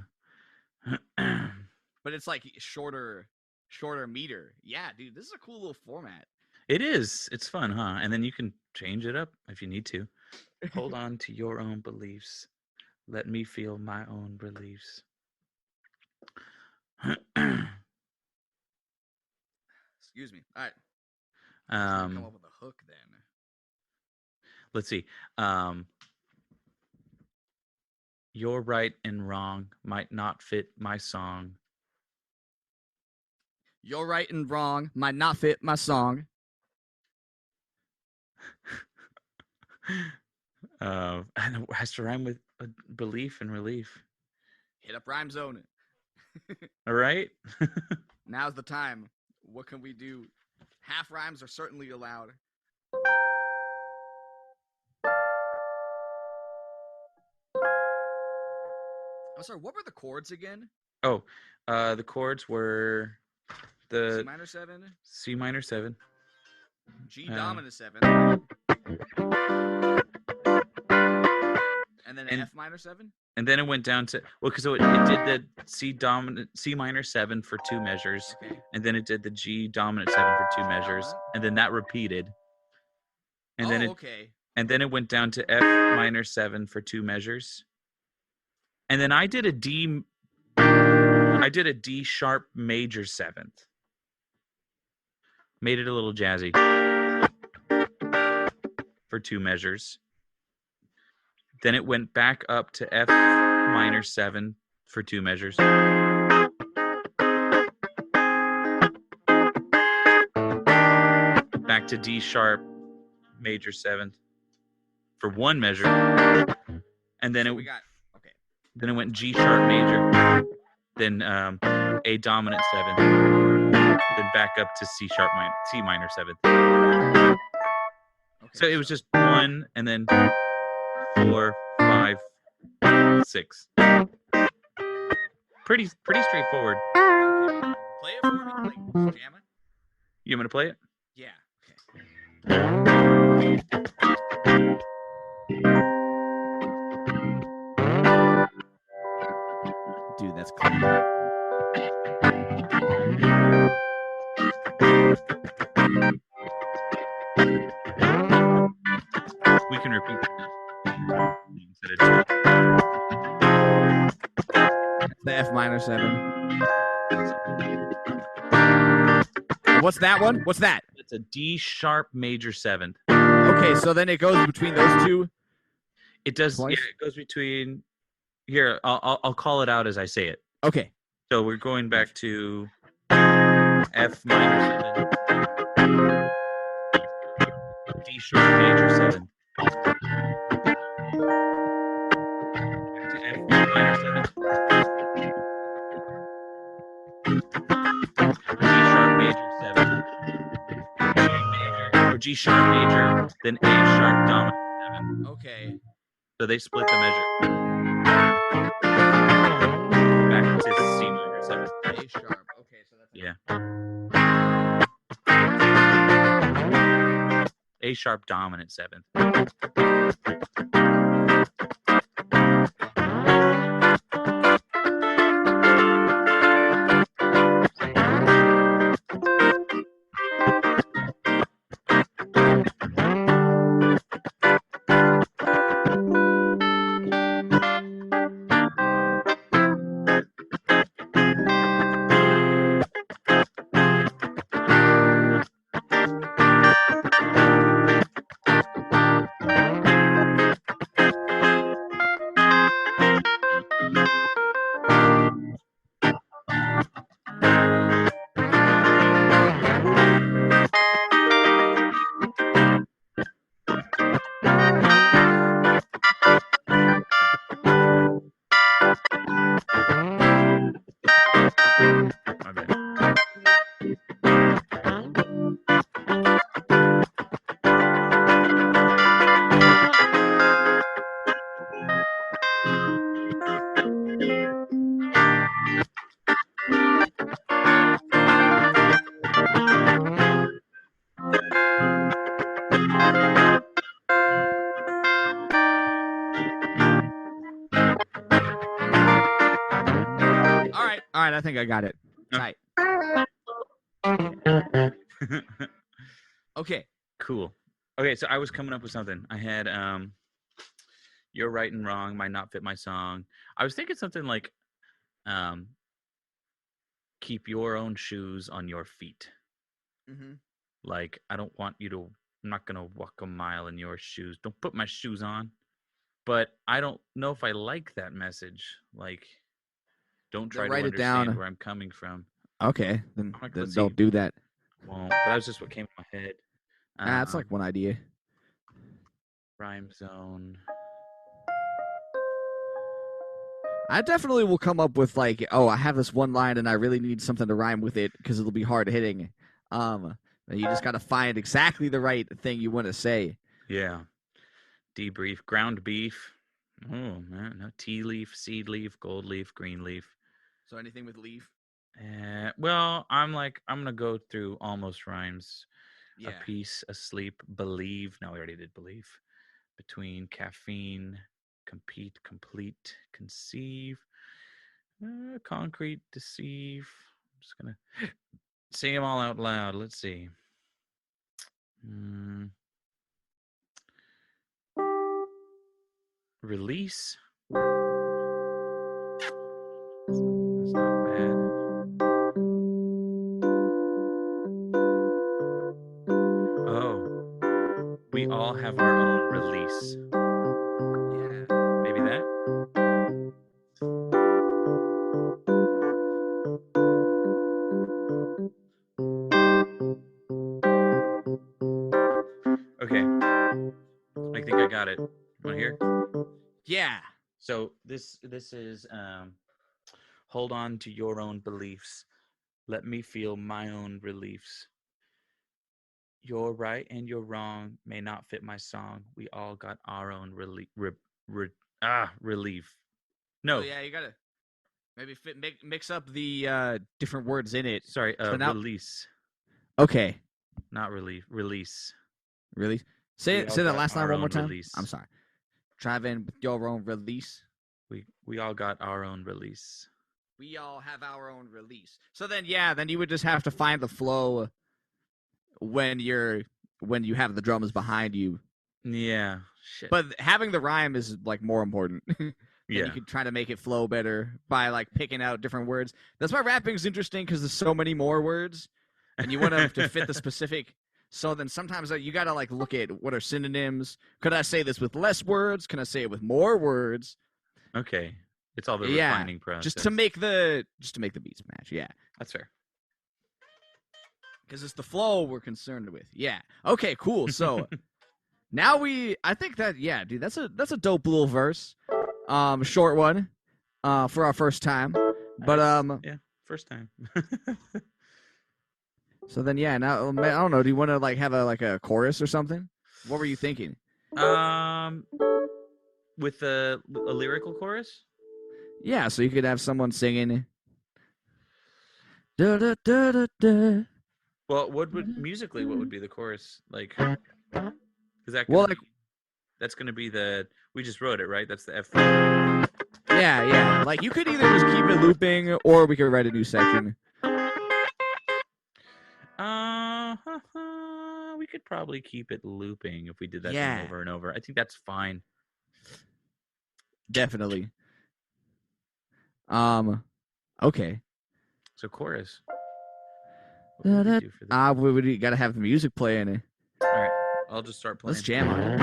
But it's like shorter meter. Yeah, dude, this is a cool little format. It is. It's fun, huh? And then you can change it up if you need to. Hold on to your own beliefs. Let me feel my own beliefs. Excuse me. All right. Come up with a hook then. Let's see. Your right and wrong might not fit my song. Your right and wrong might not fit my song. And it has to rhyme with belief and relief. Hit up Rhyme Zone. All right. Now's the time. What can we do? Half rhymes are certainly allowed. I'm sorry, what were the chords again? Oh, the chords were the C minor 7, C minor 7, G dominant 7, and then F minor 7. And then it went down to because it did the C minor 7 for 2 measures, okay. And then it did the G dominant 7 for 2 measures, and then that repeated. And and then it went down to F minor 7 for 2 measures. And then I did a D sharp major 7th. Made it a little jazzy for 2 measures. Then it went back up to F minor 7 for 2 measures. Back to D sharp major 7th for 1 measure. And then then it went G sharp major, then A dominant 7, then back up to C minor 7. Okay, so it was just 1 and then 4, 5, 6. Pretty straightforward. Play it for me, like jam it. You want me to play it? Yeah. Dude, that's clean. We can repeat that. Instead of That's the F minor 7. What's that one? What's that? it's a D sharp major 7th. Okay, so then it goes between those two. It does. Twice? Yeah, it goes between. Here, I'll call it out as I say it. Okay. So we're going back to F minor 7, D sharp major 7. Back to F minor 7. D sharp major 7. G major or G sharp major, then A sharp dominant 7. Okay. So they split the measure. Back to C minor 7. A sharp. Okay, so that's Yeah. A sharp dominant 7th. My bad. All right, I think I got it. Tight. Okay. Cool. Okay, so I was coming up with something. I had You're Right and Wrong might not fit my song. I was thinking something like keep your own shoes on your feet. Mm-hmm. Like, I don't want you to, I'm not going to walk a mile in your shoes. Don't put my shoes on. But I don't know if I like that message. Like, don't try to write it understand down. where I'm coming from. Okay, then Let's don't see. do that. Won't. But that was just what came to my head. That's like one idea. Rhyme zone. I definitely will come up with like, oh, I have this one line and I really need something to rhyme with it because it'll be hard hitting. You just got to find exactly the right thing you want to say. Yeah. Debrief. Ground beef. Oh, man. No. Tea leaf, seed leaf, gold leaf, green leaf. So anything with leaf? Well, I'm going to go through almost rhymes. Yeah. A piece, asleep, believe. No, we already did believe. Between, caffeine, compete, complete, conceive, concrete, deceive. I'm just going to say them all out loud. Let's see. Release. That's not bad. Oh, we all have our own release. Yeah. Maybe that? Okay. I think I got it. Want to hear? Yeah. So this is hold on to your own beliefs. Let me feel my own reliefs. You're right and you're wrong may not fit my song. We all got our own relief. Relief. No. Oh, yeah, you gotta maybe mix up the different words in it. Sorry. So now, release. okay. Not relief. Release. Really? Say all that got last line our one more own time. release. I'm sorry. Driving with your own release. We all got our own release. We all have our own release. So then, then you would just have to find the flow when you have the drums behind you. Yeah, shit. But having the rhyme is like more important. Then Yeah. you could try to make it flow better by like picking out different words. That's why rapping is interesting because there's so many more words, and you want them to fit the specific. So then sometimes you gotta like look at what are synonyms. Could I say this with less words? Can I say it with more words? Okay, it's all the refining process. Just to make the beats match. Yeah, that's fair. Because it's the flow we're concerned with. Yeah. Okay. Cool. So now I think that dude, that's a dope little verse. Short one, for our first time. But first time. So then now I don't know. Do you want to like have a chorus or something? What were you thinking? With a lyrical chorus. Yeah, so you could have someone singing. Da, da, da, da, da. Well, what would be the chorus like? Is that that's gonna be we just wrote it, right? That's the F. Yeah. Like you could either just keep it looping, or we could write a new section. We could probably keep it looping if we did that thing over and over. I think that's fine. Definitely. Okay. So chorus. What would we do for this? We gotta have the music playing. All right, I'll just start playing. Let's jam on it.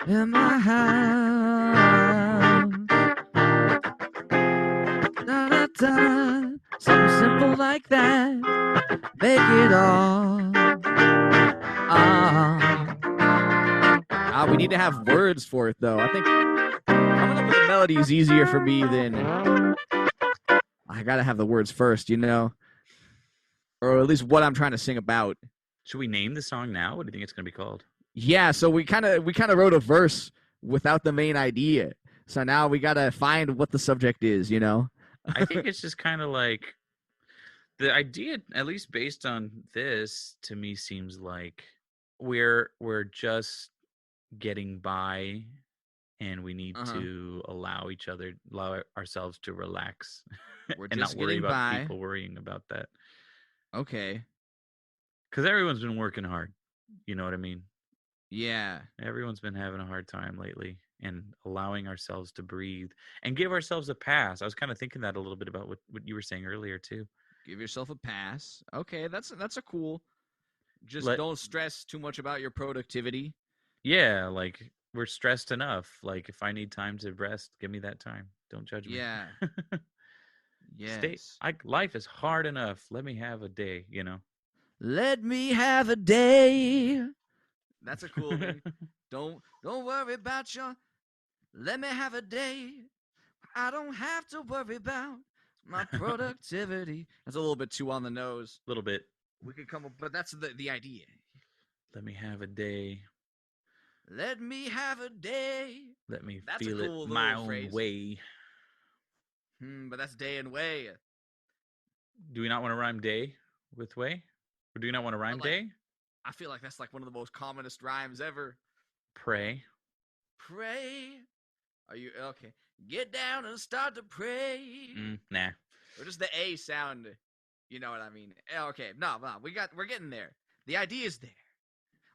In my house, something simple like that, make it all. We need to have words for it, though. I think coming up with a melody is easier for me than I gotta have the words first, or at least what I'm trying to sing about. Should we name the song now? What do you think it's gonna be called? Yeah, so we kind of wrote a verse without the main idea. So now we gotta find what the subject is, I think it's just kind of like the idea, at least based on this, to me seems like we're just getting by, and we need to allow ourselves to relax. We're and just not worry getting about by. people worrying about that. Okay. Because everyone's been working hard. You know what I mean? Yeah. Everyone's been having a hard time lately, and allowing ourselves to breathe and give ourselves a pass. I was kind of thinking that a little bit about what you were saying earlier too. Give yourself a pass. Okay, that's a cool. Just don't stress too much about your productivity. Yeah, like we're stressed enough. Like if I need time to rest, give me that time. Don't judge me. Yeah. Yes. Life is hard enough. Let me have a day, Let me have a day. That's a cool thing. Don't worry about let me have a day. I don't have to worry about my productivity. That's a little bit too on the nose. A little bit. We could come up, but that's the idea. Let me have a day. Let me have a day. Let me feel it my own way. But that's day and way. Do we not want to rhyme day with way? Or do you not want to rhyme day? I feel like that's like one of the most commonest rhymes ever. Pray. Are you okay? Get down and start to pray. Nah. Or just the A sound. You know what I mean? Okay, no, we're getting there. The idea is there.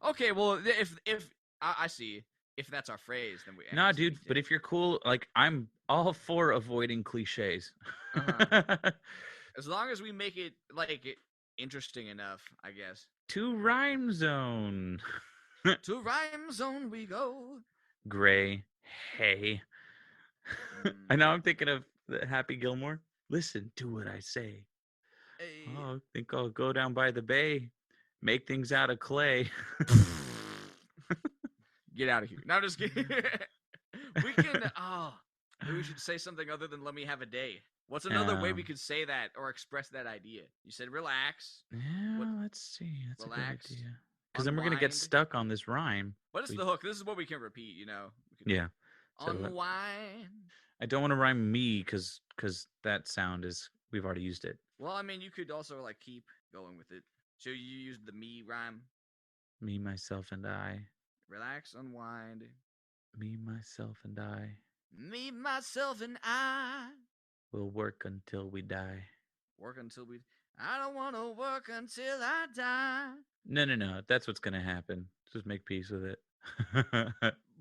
Okay, well, if I see, if that's our phrase, then we. Nah, dude. But if you're cool, like I'm all for avoiding cliches. As long as we make it like interesting enough, I guess. To rhyme zone. To rhyme zone we go. Gray. Hey. I know I'm thinking of the Happy Gilmore. Listen to what I say. Hey. Oh, I think I'll go down by the bay. Make things out of clay. Get out of here. No, I'm just kidding. We can Maybe we should say something other than "Let me have a day." What's another way we could say that or express that idea? You said relax. Yeah, What? let's see. That's Relax. a good idea. Because then we're gonna get Unwind. stuck on this rhyme. What is the hook? This is what we can repeat. You know. Yeah. So Unwind. I don't want to rhyme me because that sound is we've already used it. Well, I mean, you could also like keep going with it. So you used the me rhyme. Me, myself, and I. Relax, unwind. Me, myself, and I. Me, myself, and I. We'll work until we die. Work until we. I don't want to work until I die. No. That's what's gonna happen. Just make peace with it.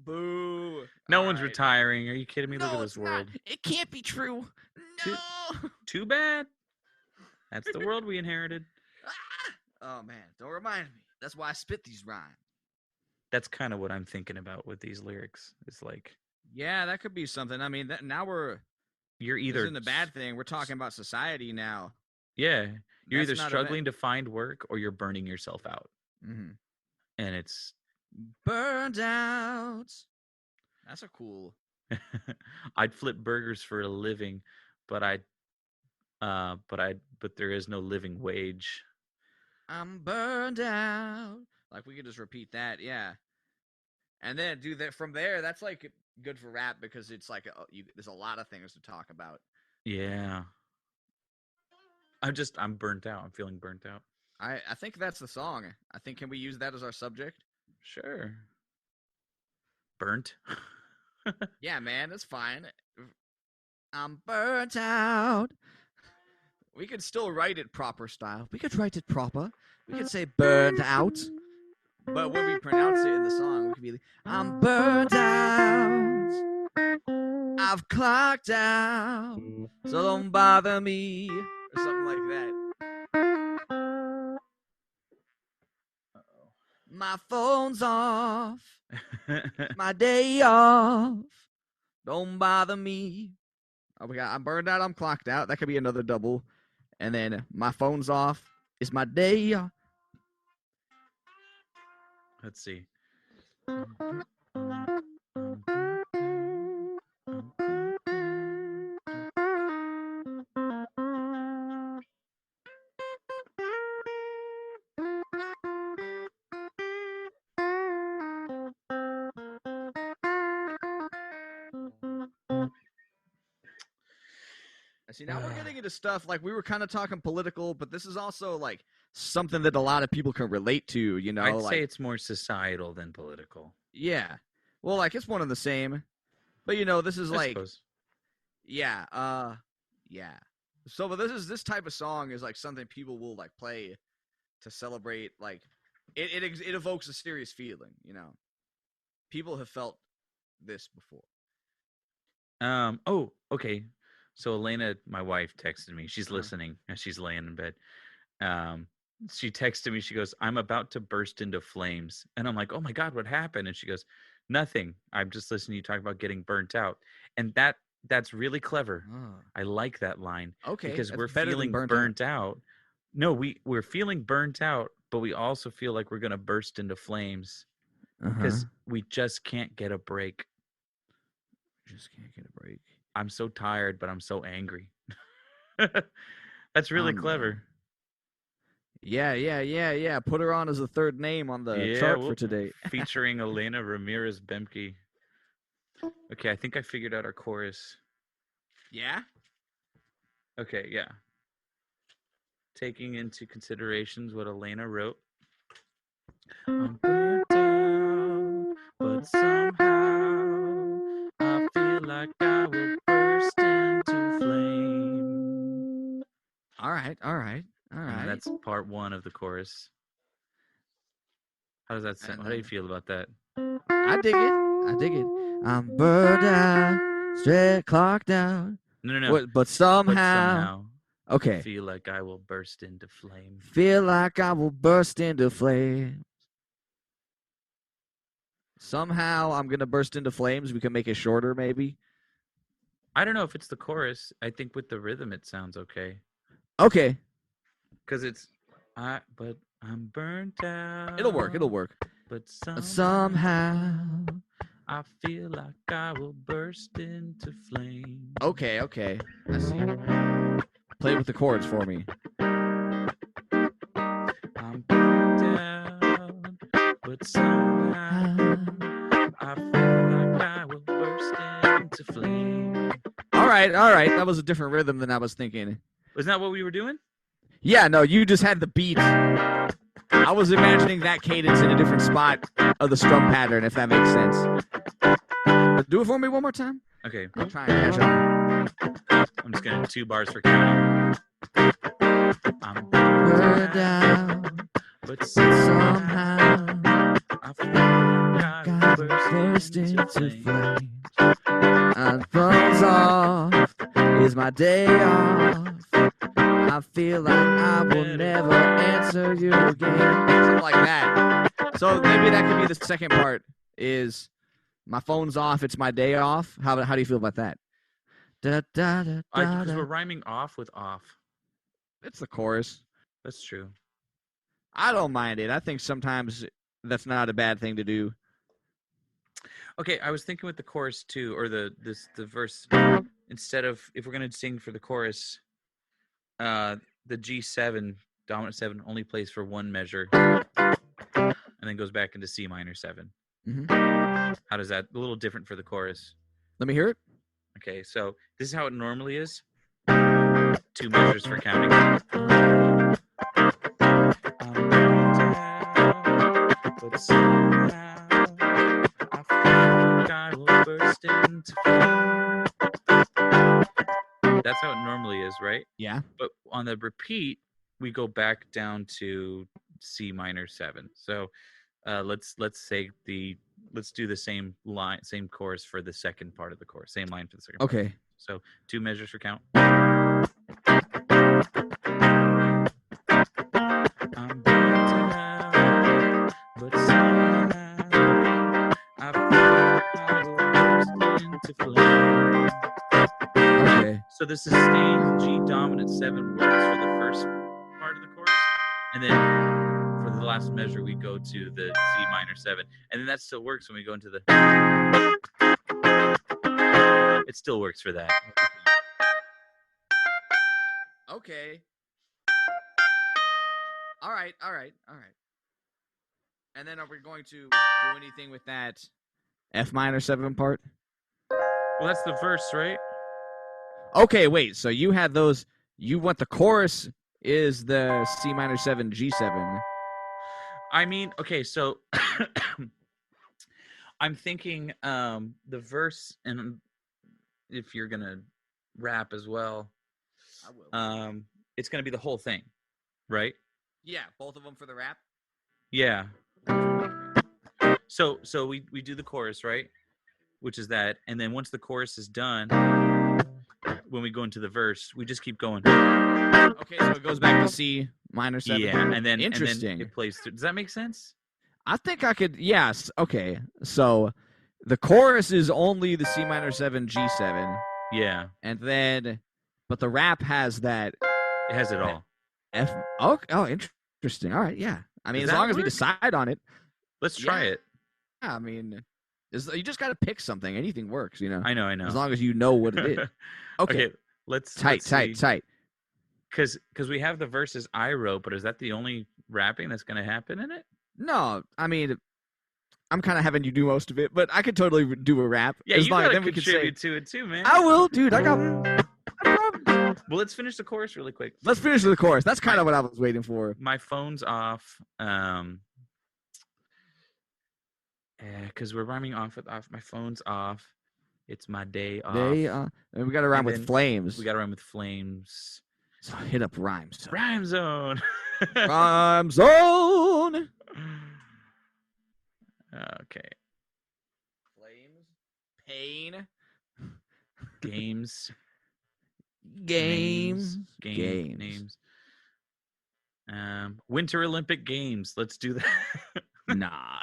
Boo. No one's retiring. Are you kidding me? No, Look at this world. Not. It can't be true. No. Too bad. That's the world we inherited. Oh man, don't remind me. That's why I spit these rhymes. That's kind of what I'm thinking about with these lyrics. It's like, yeah, that could be something. I mean, now you're either in the bad thing. We're talking about society now. Yeah, you're either struggling to find work or you're burning yourself out. Mm-hmm. And it's burned out. That's a cool. I'd flip burgers for a living, but there is no living wage. I'm burned out. Like we could just repeat that, yeah, and then do that from there. That's like good for rap because it's like there's a lot of things to talk about. Yeah, I'm burnt out. I'm feeling burnt out. I think that's the song. I think can we use that as our subject? Sure. Burnt. Yeah, man, that's fine. I'm burnt out. We could still write it proper style. We could write it proper. We could say burned out. But when we pronounce it in the song, we could be like, I'm burned out. I've clocked out. So don't bother me. Or something like that. Uh-oh. My phone's off. My day off. Don't bother me. Oh, I'm burned out. I'm clocked out. That could be another double. And then my phone's off. It's my day off. Let's see. See, now we're getting into stuff like we were kind of talking political, but this is also like something that a lot of people can relate to, you know? I'd say it's more societal than political. Yeah. Well, like it's one and the same. But you know, this is like suppose. Yeah, yeah. So but this type of song is like something people will like play to celebrate like it evokes a serious feeling, you know. People have felt this before. Oh, okay. So Elena, my wife, texted me. She's listening as she's laying in bed. She texted me. She goes, "I'm about to burst into flames." And I'm like, "Oh my God, what happened?" And she goes, "Nothing. I'm just listening to you talk about getting burnt out." And that's really clever. I like that line. Okay. Because we're feeling burnt out. No, we're feeling burnt out, but we also feel like we're going to burst into flames because we just can't get a break. Just can't get a break. I'm so tired, but I'm so angry. That's really clever. Yeah. Put her on as a third name on the chart for today. Featuring Elena Ramirez Bemke. Okay, I think I figured out our chorus. Yeah? Okay, yeah. Taking into considerations what Elena wrote. I'm burnt out, but somehow I feel like I will burst into flame. All right. That's part one of the chorus. How does that sound? How do you feel about that? I dig it. I'm burned out, straight clocked out. No. But somehow. Okay. I feel like I will burst into flame. Feel like I will burst into flames. Somehow I'm going to burst into flames. We can make it shorter, maybe. I don't know if it's the chorus. I think with the rhythm it sounds okay. Okay. Because it's, but I'm burnt out. It'll work. But somehow I feel like I will burst into flame. Okay. I see. Play with the chords for me. I'm down, but somehow I feel like I will burst into flame. All right. That was a different rhythm than I was thinking. Wasn't that what we were doing? Yeah, no, you just had the beat. I was imagining that cadence in a different spot of the strum pattern, if that makes sense. Do it for me one more time. Okay. I'll try and catch up. I'm just going to 2 bars for counting. I'm Down, but somehow I feel like I God will burst into flame. flames. And phones off is my day off. I feel like I will never answer you again. Something like that. So maybe that could be the second part is my phone's off, it's my day off. How do you feel about that? Because we're rhyming off with off. It's the chorus. That's true. I don't mind it. I think sometimes that's not a bad thing to do. Okay, I was thinking with the chorus too, or the verse. Instead of, if we're gonna sing for the chorus, the G7 dominant 7 only plays for 1 measure, and then goes back into C minor 7. Mm-hmm. How does that? A little different for the chorus. Let me hear it. Okay, so this is how it normally is. 2 measures for counting. But somehow I feel like I will burst into flame. That's how it normally is, right? Yeah. But on the repeat, we go back down to C minor 7. So let's do the same line, same chorus for the second part of the chorus. Same line for the second part. Okay. So 2 measures for count. I'm down, but somehow I feel I will burst into flame. Okay. So the sustained G dominant 7 works for the first part of the chorus, and then for the last measure we go to the C minor 7, and then that still works when we go into the. It still works for that. Okay. All right. And then are we going to do anything with that F minor 7 part? Well, that's the verse, right? Okay, wait. So you had those. You want the chorus is the C minor 7 G7. I mean, okay, so I'm thinking the verse, and if you're gonna rap as well, I will. It's gonna be the whole thing, right? Yeah, both of them for the rap. Yeah. So we do the chorus, right? Which is that, and then once the chorus is done, when we go into the verse, we just keep going. Okay, so it goes back to C minor 7. Yeah, and then Interesting. it plays through. Does that make sense? I think I could. Yes. Okay. So the chorus is only the C minor 7 G7, Yeah, and then, but the rap has that it has it all. F. Oh, interesting. All right. Yeah. I mean, Does as that long as we work? decide on it. Let's try it. Yeah, I mean, you just got to pick something. Anything works, you know. I know. As long as you know what it is. Okay. Let's Tight. Because we have the verses I wrote, but is that the only rapping that's going to happen in it? No, I mean, I'm kind of having you do most of it, but I could totally do a rap. Yeah, as you long got to then we could say, contribute to it too, man. I will, dude. I got no problem. Well, let's finish the chorus really quick. Let's finish the chorus. That's kind of what I was waiting for. My phone's off. Because we're rhyming off with off. My phone's off. It's my day off. And we got to rhyme with flames. We got to rhyme with flames. So hit up rhymes. Rhyme zone. Rhyme zone. Okay. Flames. Pain. Games. Games. Names. Winter Olympic Games. Let's do that. Nah.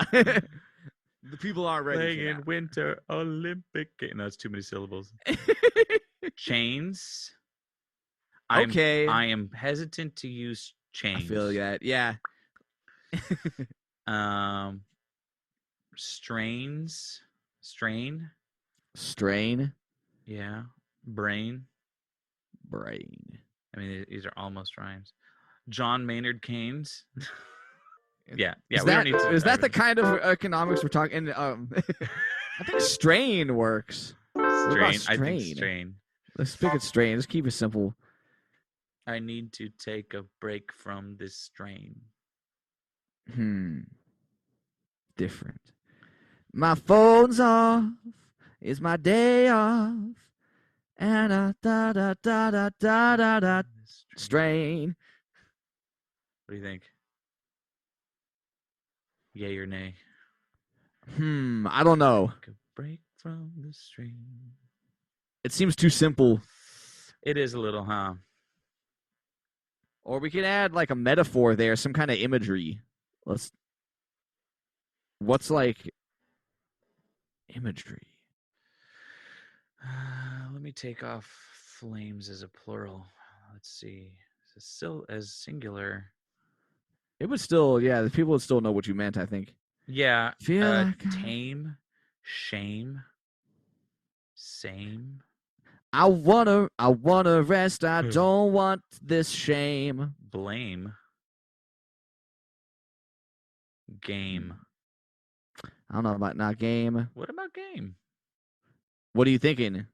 The people aren't ready Playing for in that. Winter Olympic Games. No, it's too many syllables. Chains. Okay. I am hesitant to use chains. I feel that. Yeah. Strains. Strain. Strain. Yeah. Brain. Brain. I mean, these are almost rhymes. John Maynard Keynes. Yeah. Is We don't that need to. is that the kind of economics we're talking? I think strain works. What about Strain. I think strain? strain. Let's pick it strain. Let's keep it simple. I need to take a break from this strain. Different. My phone's off. It's my day off. And da da da da da da da. Strain. What do you think? Yay or nay? I don't know. Take a break from the strain. It seems too simple. It is a little, huh? Or we could add like a metaphor there, some kind of imagery. What's like imagery? Let me take off flames as a plural. Let's see. Still as singular. It would still, yeah, the people would still know what you meant, I think. Yeah. Feel like tame, shame, same. I wanna rest. I don't want this shame. Blame. Game. I don't know about not game. What about game? What are you thinking?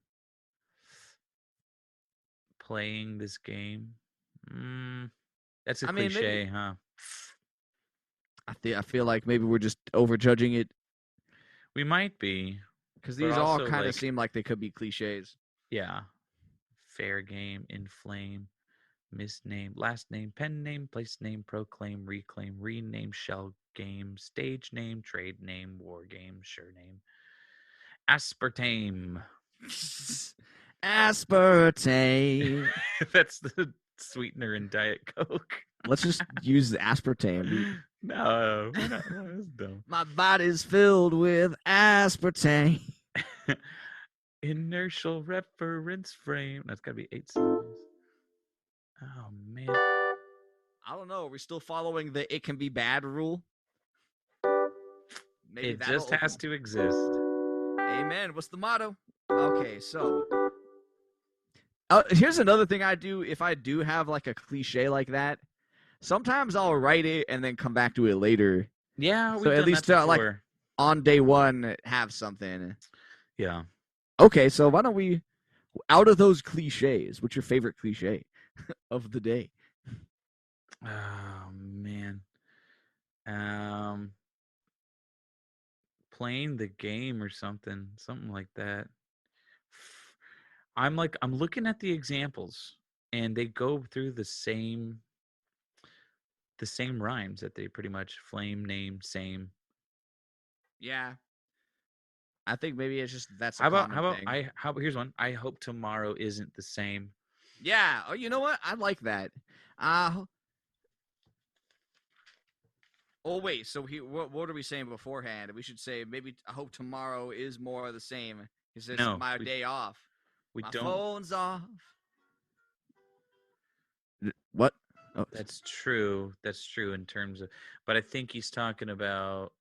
Playing this game. That's a cliche, huh? I feel like maybe we're just overjudging it. We might be. Because these all kind of seem like they could be cliches. Yeah. Fair game, inflame, misname, last name, pen name, place name, proclaim, reclaim, rename, shell game, stage name, trade name, war game, sure name. Aspartame. Aspartame. That's the sweetener in Diet Coke. Let's just use the aspartame. No, that's dumb. My body's filled with aspartame. Inertial reference frame. That's got to be 8 syllables. Oh, man. I don't know. Are we still following the it can be bad rule? Maybe it just has to exist. Amen. What's the motto? Okay, so here's another thing I do. If I do have like a cliche like that, sometimes I'll write it and then come back to it later. Yeah, so at least like on day one have something. Yeah. Okay, so why don't we, out of those cliches, what's your favorite cliche of the day? Oh man. Playing the game or something like that. I'm looking at the examples and they go through the same rhymes that they pretty much flame, name, same. Yeah. I think maybe it's just that's a how about thing. Here's one. I hope tomorrow isn't the same. Yeah. Oh, you know what? I like that. Oh wait, so what are we saying beforehand? We should say maybe I hope tomorrow is more of the same. Because it's my day off. My phone's off. What? Oh. That's true. That's true in terms of, but I think he's talking about.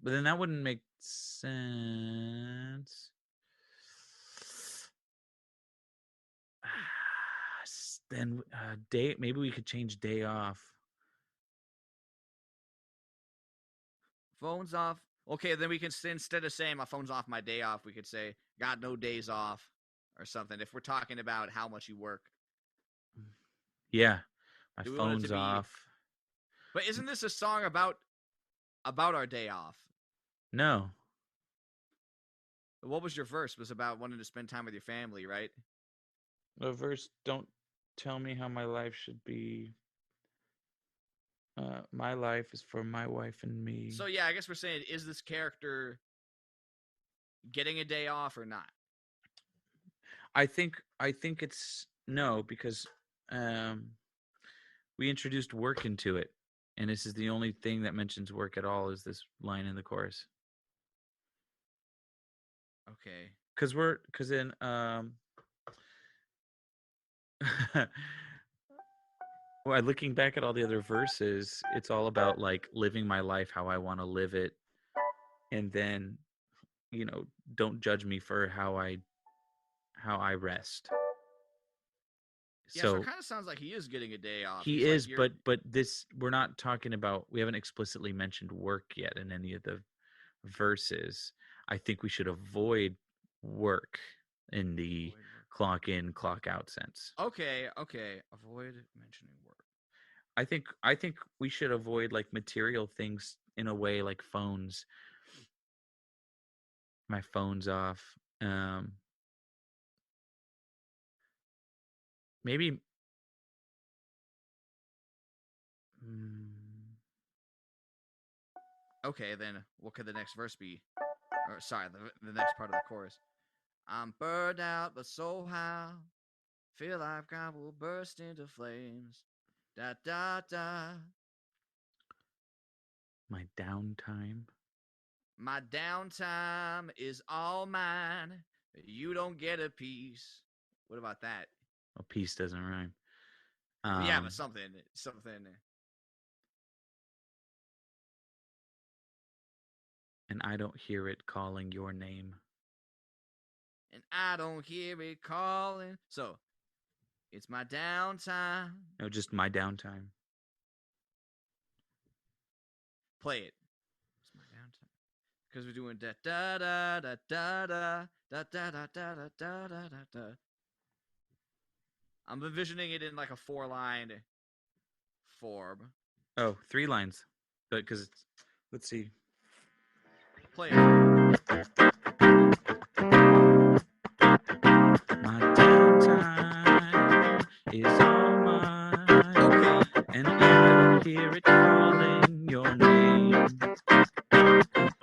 But then that wouldn't make sense. Then day, maybe we could change day off. Phone's off. Okay, then we can instead of saying my phone's off, my day off, we could say got no days off or something. If we're talking about how much you work. Yeah, my phone's off. But isn't this a song about our day off? No. What was your verse? It was about wanting to spend time with your family, right? The verse, don't tell me how my life should be. My life is for my wife and me. So yeah, I guess we're saying, is this character getting a day off or not? I think it's no, because we introduced work into it, and this is the only thing that mentions work at all, is this line in the chorus. Okay. Because in well, looking back at all the other verses, it's all about like living my life how I want to live it. and then, don't judge me for how I rest. Yeah, so it So kind of sounds like he is getting a day off. he He's like, is, but this, we're not talking about, we haven't explicitly mentioned work yet in any of the verses. I think we should avoid work in the clock in, clock out sense. Okay. Avoid mentioning work. I think we should avoid like material things in a way, like phones. My phone's off. Maybe. mm, Okay, then what could the next verse be? Or sorry, the next part of the chorus. I'm burned out, but so how? Feel like I will burst into flames. Da da da. my downtime. My downtime is all mine. You don't get a piece. What about that? Well, peace doesn't rhyme. Yeah, but something. And I don't hear it calling your name. And I don't hear it calling. So, it's my downtime. No, just my downtime. Play it. It's my downtime. Because we're doing da da da da da da da da da da da da da da. I'm envisioning it in like a 4-line form. Oh, 3 lines. But because it's, let's see. Play it. My downtime is all mine. Okay. And I hear it calling your name.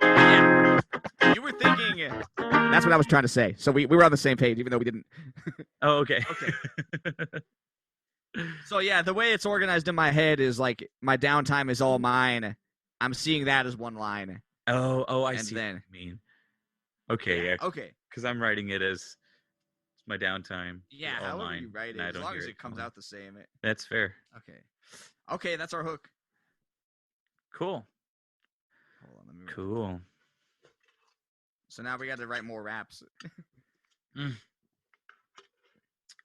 Yeah. You were thinking. That's what I was trying to say. So we were on the same page, even though we didn't. Oh, okay. Okay. So yeah, the way it's organized in my head is like my downtime is all mine. I'm seeing that as one line. Oh, I And see then- what you mean. Okay, yeah. Okay. Because I'm writing it as it's my downtime. Yeah, all however mine, you write it, and I as don't long hear as it comes calling. out the same. That's fair. Okay, that's our hook. Cool. Hold on, let me write Cool. So now we got to write more raps.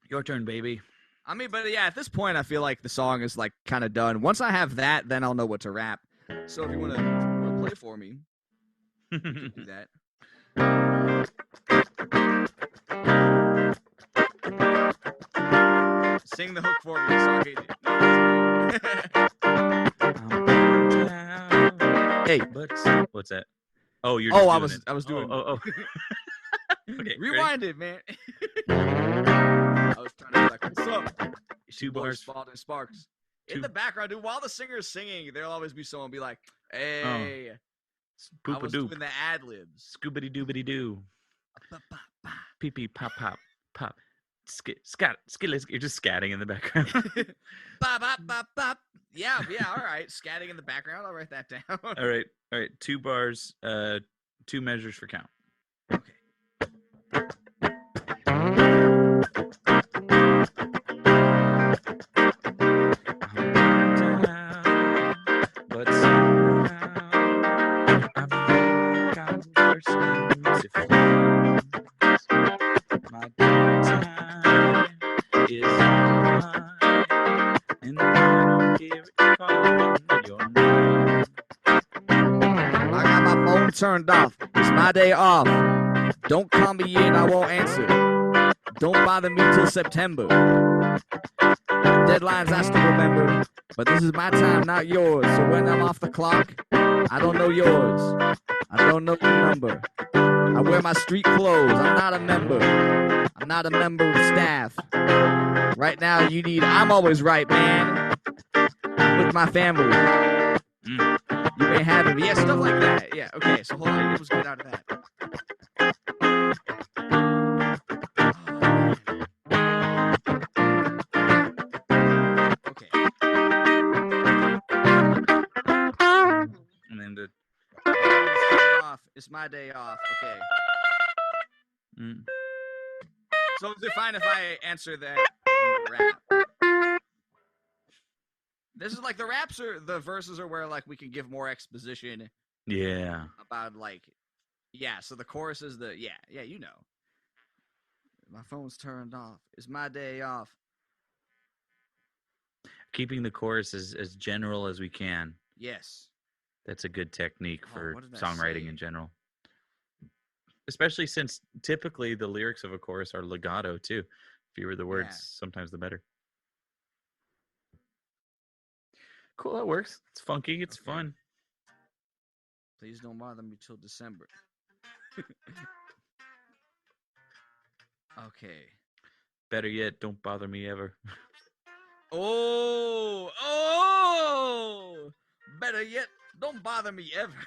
Your turn, baby. I mean, but yeah, at this point, I feel like the song is like kind of done. Once I have that, then I'll know what to rap. So if you want to play for me, you can do that. Sing the hook for me. So hey, What's that? Oh, you're. Oh, just I was doing. Oh. Okay. Rewind it, man. I was trying to be like, what's up? 2 bars. Spaulding Sparks. In the background, dude, while the singer's singing, there'll always be someone be like, hey, I was doing the ad-libs. Scoobity doobity doo. Pee pee pop pop pop. Scat. You're just scatting in the background. Bop, bop, bop, bop. Yeah, all right. Scatting in the background. I'll write that down. All right. 2 bars, 2 measures for count. Okay. But somehow I think I'm bursting into flames. My downtime is mine, and I don't hear it calling your name. I got my phone turned off. It's my day off. Don't call me in, I won't answer. Don't bother me till September. Deadlines I still remember, but this is my time, not yours. So when I'm off the clock, I don't know yours. I don't know your number. I wear my street clothes. I'm not a member. I'm not a member of staff. Right now, I'm always right, man. With my family. You may have it. Yeah, stuff like that. Yeah, okay, so hold on. Let's get out of that. Okay. And then the. It's my day off. Okay. Mm. So is it fine if I answer that rap? This is like the verses are where like we can give more exposition Yeah. about like, yeah. So the chorus is the yeah, you know. My phone's turned off. It's my day off. Keeping the chorus as general as we can. Yes. That's a good technique Oh, for what did I songwriting say? in general. Especially since typically the lyrics of a chorus are legato too. Fewer the words, Yeah. sometimes the better. Cool, that works. It's funky. It's Okay. fun. Please don't bother me till December. Okay. Better yet, don't bother me ever. Oh. Better yet, don't bother me ever.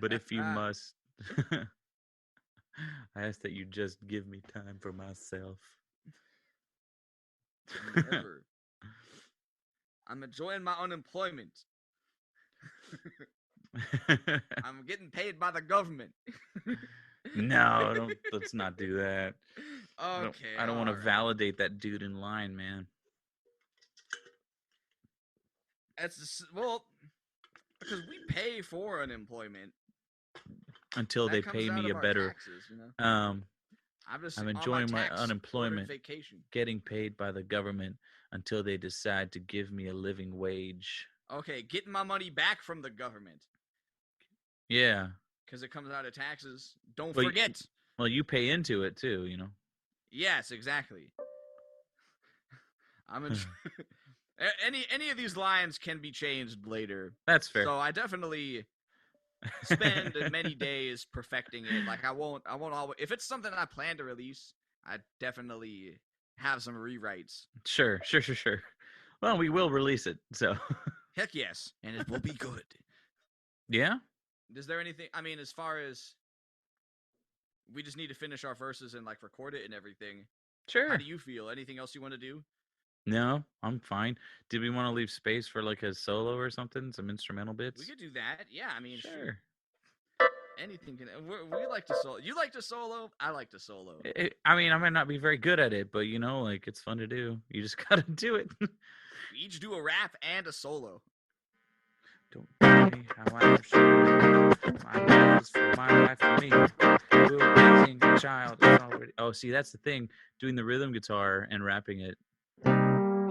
But if you must, I ask that you just give me time for myself. Never. I'm enjoying my unemployment. I'm getting paid by the government. No, let's not do that. Okay, I don't want to alright. validate that dude in line, man. Well, because we pay for unemployment. Until That they comes pay out me of a our better taxes, you know. I'm I'm on my enjoying my tax-supported unemployment, vacation. getting paid by the government until they decide to give me a living wage. Okay, getting my money back from the government Yeah. because it comes out of taxes. Don't Well, forget. well, you pay into it too, you know. Yes, exactly. I'm in. Any of these lines can be changed later. That's fair. So I definitely spend many days perfecting it. Like I won't always. If it's something I plan to release, I definitely have some rewrites. Sure. Well, we will release it, so. Heck yes, and it will be good. Yeah? Is there anything? I mean, as far as we just need to finish our verses and like record it and everything. Sure. How do you feel? Anything else you want to do? No, I'm fine. Did we want to leave space for like a solo or something? Some instrumental bits? We could do that. Yeah, I mean, sure. Anything can. We like to solo. You like to solo. I like to solo. I mean, I might not be very good at it, but you know, like it's fun to do. You just gotta do it. We each do a rap and a solo. Don't tell me how I have shown. My life is for my wife and me. We're raising a child. It's already. Oh, see, that's the thing. Doing the rhythm guitar and rapping it.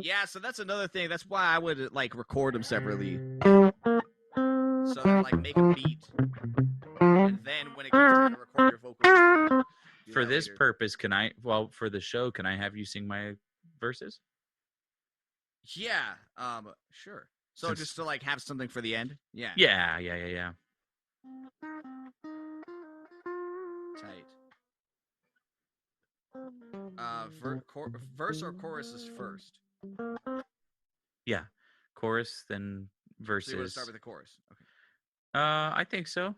Yeah, so that's another thing. That's why I would like record them separately. So that like make a beat, and then when it comes time to record your vocals. For this purpose, can I? Well, for the show, can I have you sing my verses? Yeah. Sure. So just to like have something for the end. Yeah. Yeah. Tight. Verse or chorus is first. Yeah, chorus then verses. So you want to start with the chorus? Okay. I think so.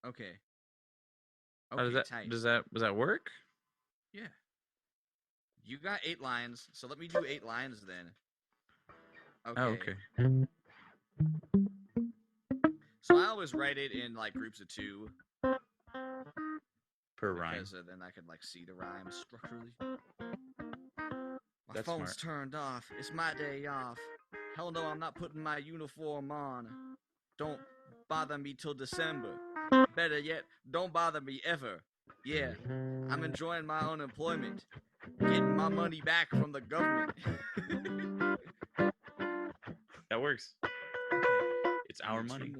Okay. Okay, tight. Does that work? Yeah. You got 8 lines, so let me do 8 lines then. Okay. Oh, okay. So I always write it in like groups of 2 per rhyme, because then I can like see the rhyme structurally. My That's phone's smart. turned off. It's my day off. Hell no, I'm not putting my uniform on. Don't bother me till December. Better yet, don't bother me ever. Yeah, I'm enjoying my unemployment. Getting my money back from the government. That works. Okay. It's our money.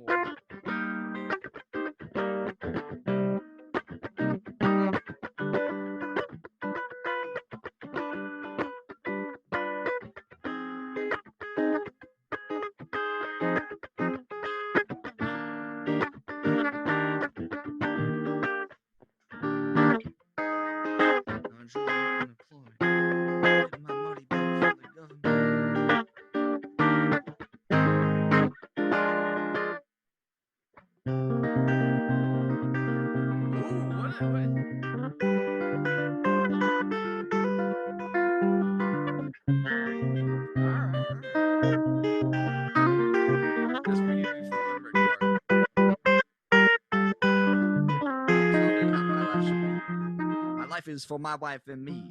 Is for my wife and me.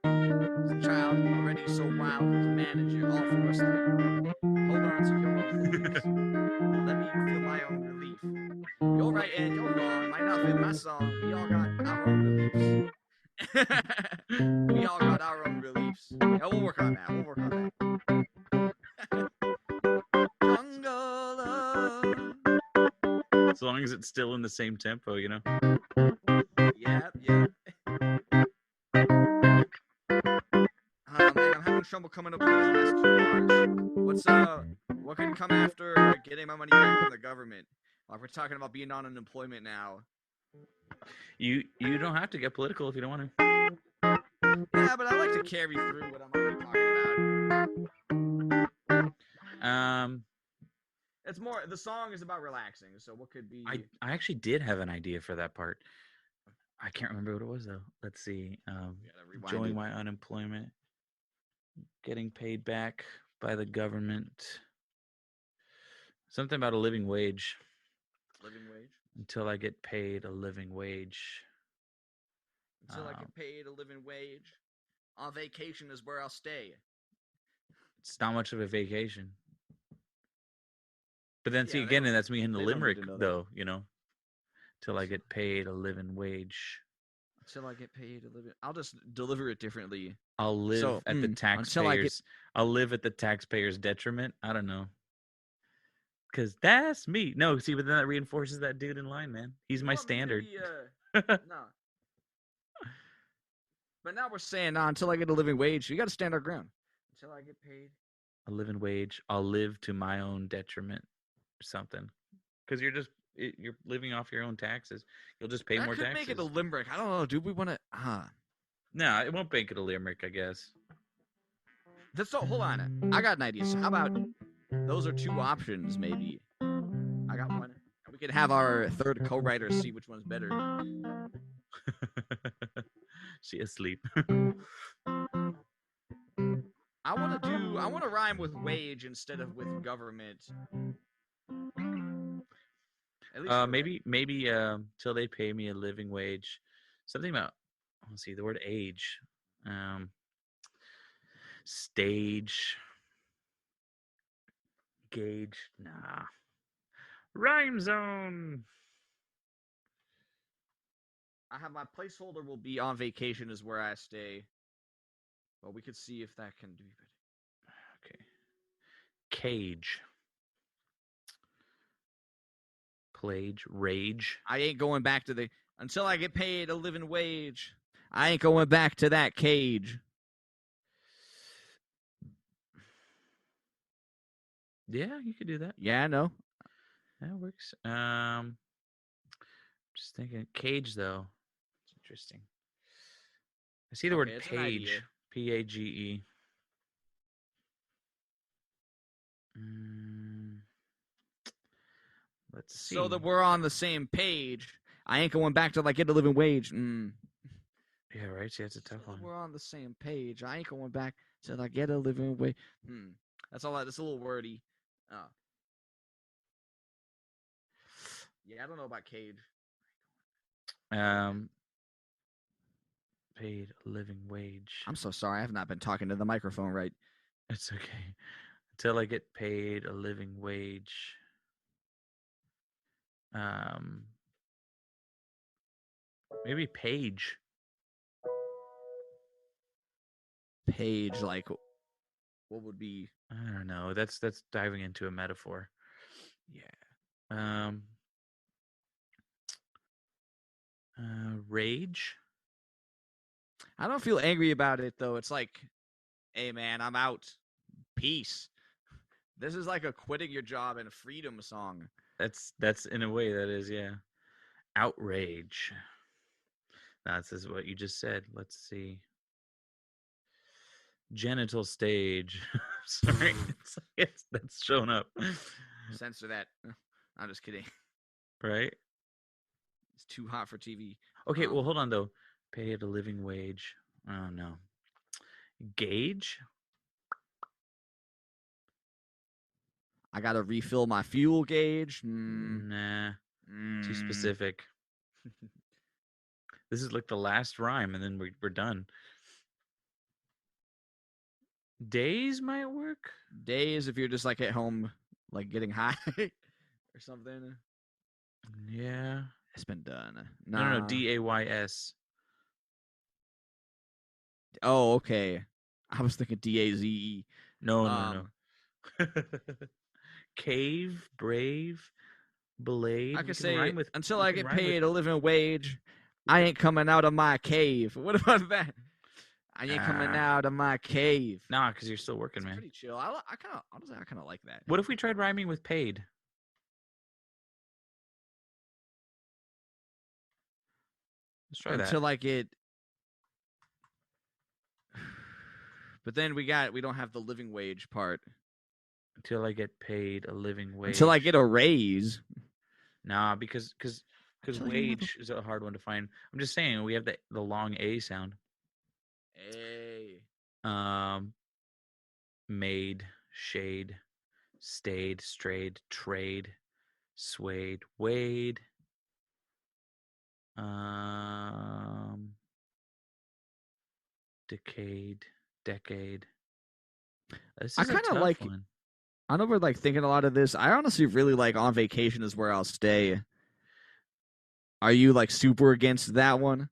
Child already so wild, manager, all for us three. hold on to your beliefs. Let me feel my own relief. You're right and you're wrong. Might not fit my song. We all got our own beliefs. We all got our own beliefs. Yeah, we'll work on that. We'll work on that. Jungle love. As long as it's still in the same tempo, you know. Yep, yep. Man, I'm having trouble coming up with those last two bars. What could come after getting my money back from the government? Like we're talking about being on unemployment now. You don't have to get political if you don't want to. Yeah, but I like to carry through what I'm already talking about. It's more the song is about relaxing. So what could be? I actually did have an idea for that part. I can't remember what it was though. Let's see. Enjoying my unemployment, getting paid back by the government. Something about a living wage. Living wage? Until I get paid a living wage. Until I get paid a living wage. On vacation is where I'll stay. It's not much of a vacation. But then see again, and that's me in the limerick though, you know. Till I get paid a living wage. Until I get paid a living. I'll just deliver it differently. I'll live at the taxpayers. I'll live at the taxpayers' detriment. I don't know. Because that's me. No, see, but then that reinforces that dude in line, man. He's my standard. No. But now we're saying, until I get a living wage, you got to stand our ground. Until I get paid a living wage, I'll live to my own detriment or something. Because you're living off your own taxes. You'll just pay more taxes. That could make it a limerick. I don't know. Do we want to? No, it won't make it a limerick, I guess. Hold on. I got an idea. So how about those are two options, maybe? I got one. We could have our third co-writer see which one's better. She asleep. I want to rhyme with wage instead of with government. Maybe till they pay me a living wage. Something about, let's see, the word age. Stage. Gauge. Nah. Rhyme zone. I have my placeholder will be on vacation is where I stay. But we could see if that can do it. Okay. Cage. Plage. Rage. I ain't going back to until I get paid a living wage. I ain't going back to that cage. Yeah, you could do that. Yeah, I know. That works. Just thinking cage though. It's interesting. I see the word page. Page. Let's see. So that we're on the same page. I ain't going back to get a living wage. Yeah, right. See, that's a tough one. We're on the same page. I ain't going back till I get a living wage. That's all. That's a little wordy. Yeah, I don't know about cage. Paid a living wage. I'm so sorry. I have not been talking to the microphone right. It's okay. Until I get paid a living wage. Maybe page. Page, what would be? I don't know. That's diving into a metaphor. Yeah. Rage. I don't feel angry about it though. It's like, hey man, I'm out. Peace. This is like a quitting your job and freedom song. That's in a way that is, yeah. Outrage. This is what you just said. Let's see. Genital stage. Sorry, that's shown up. Censor that. I'm just kidding. Right? It's too hot for TV. Okay, well, hold on though. Paid a living wage. Oh no. Gauge. I gotta refill my fuel gauge. Nah. Too specific. This is like the last rhyme, and then we're done. Days might work. Days if you're just like at home, like getting high or something. Yeah. It's been done. No, Nah. Days. Oh, okay. I was thinking DAZE. No. Cave, brave, blade. I We could can say rhyme with. until We I can get rhyme with. paid a living wage, I ain't coming out of my cave. What about that? I ain't coming out of my cave. Nah, because you're still working, It's man. pretty chill. I kind of honestly, I kind of like that. What if we tried rhyming with paid? Let's try that. Until I get. But then we don't have the living wage part. Until I get paid a living wage. Until I get a raise. Nah, because wage is a hard one to find. I'm just saying we have the long A sound. Hey. Made, shade, stayed, strayed, trade, swayed, wade. Decade, decade. This is a tough like one. I know we're like thinking a lot of this. I honestly really like on vacation is where I'll stay. Are you like super against that one?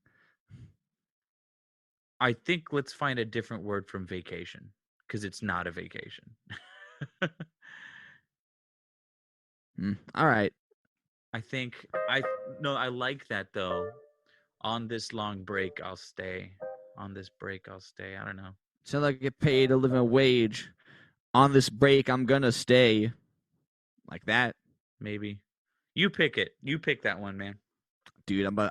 I think let's find a different word from vacation because it's not a vacation. All right. I like that though. On this long break, I'll stay. On this break, I'll stay. I don't know. Till I get paid a living wage. On this break, I'm gonna stay. Like that. Maybe. You pick it. You pick that one, man. Dude, I'm a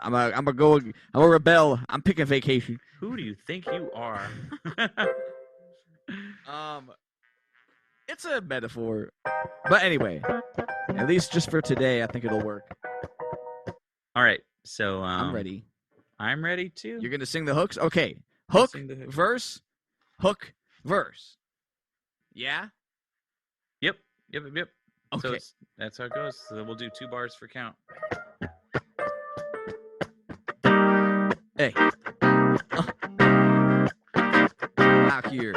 rebel. I'm picking vacation. Who do you think you are? It's a metaphor. But anyway, at least just for today, I think it'll work. All right. So I'm ready. I'm ready too. You're gonna sing the hooks? Okay. Hook, verse, hook, verse. Yeah? Yep. Okay. So that's how it goes. So we'll do 2 bars for count. Hey. Out here.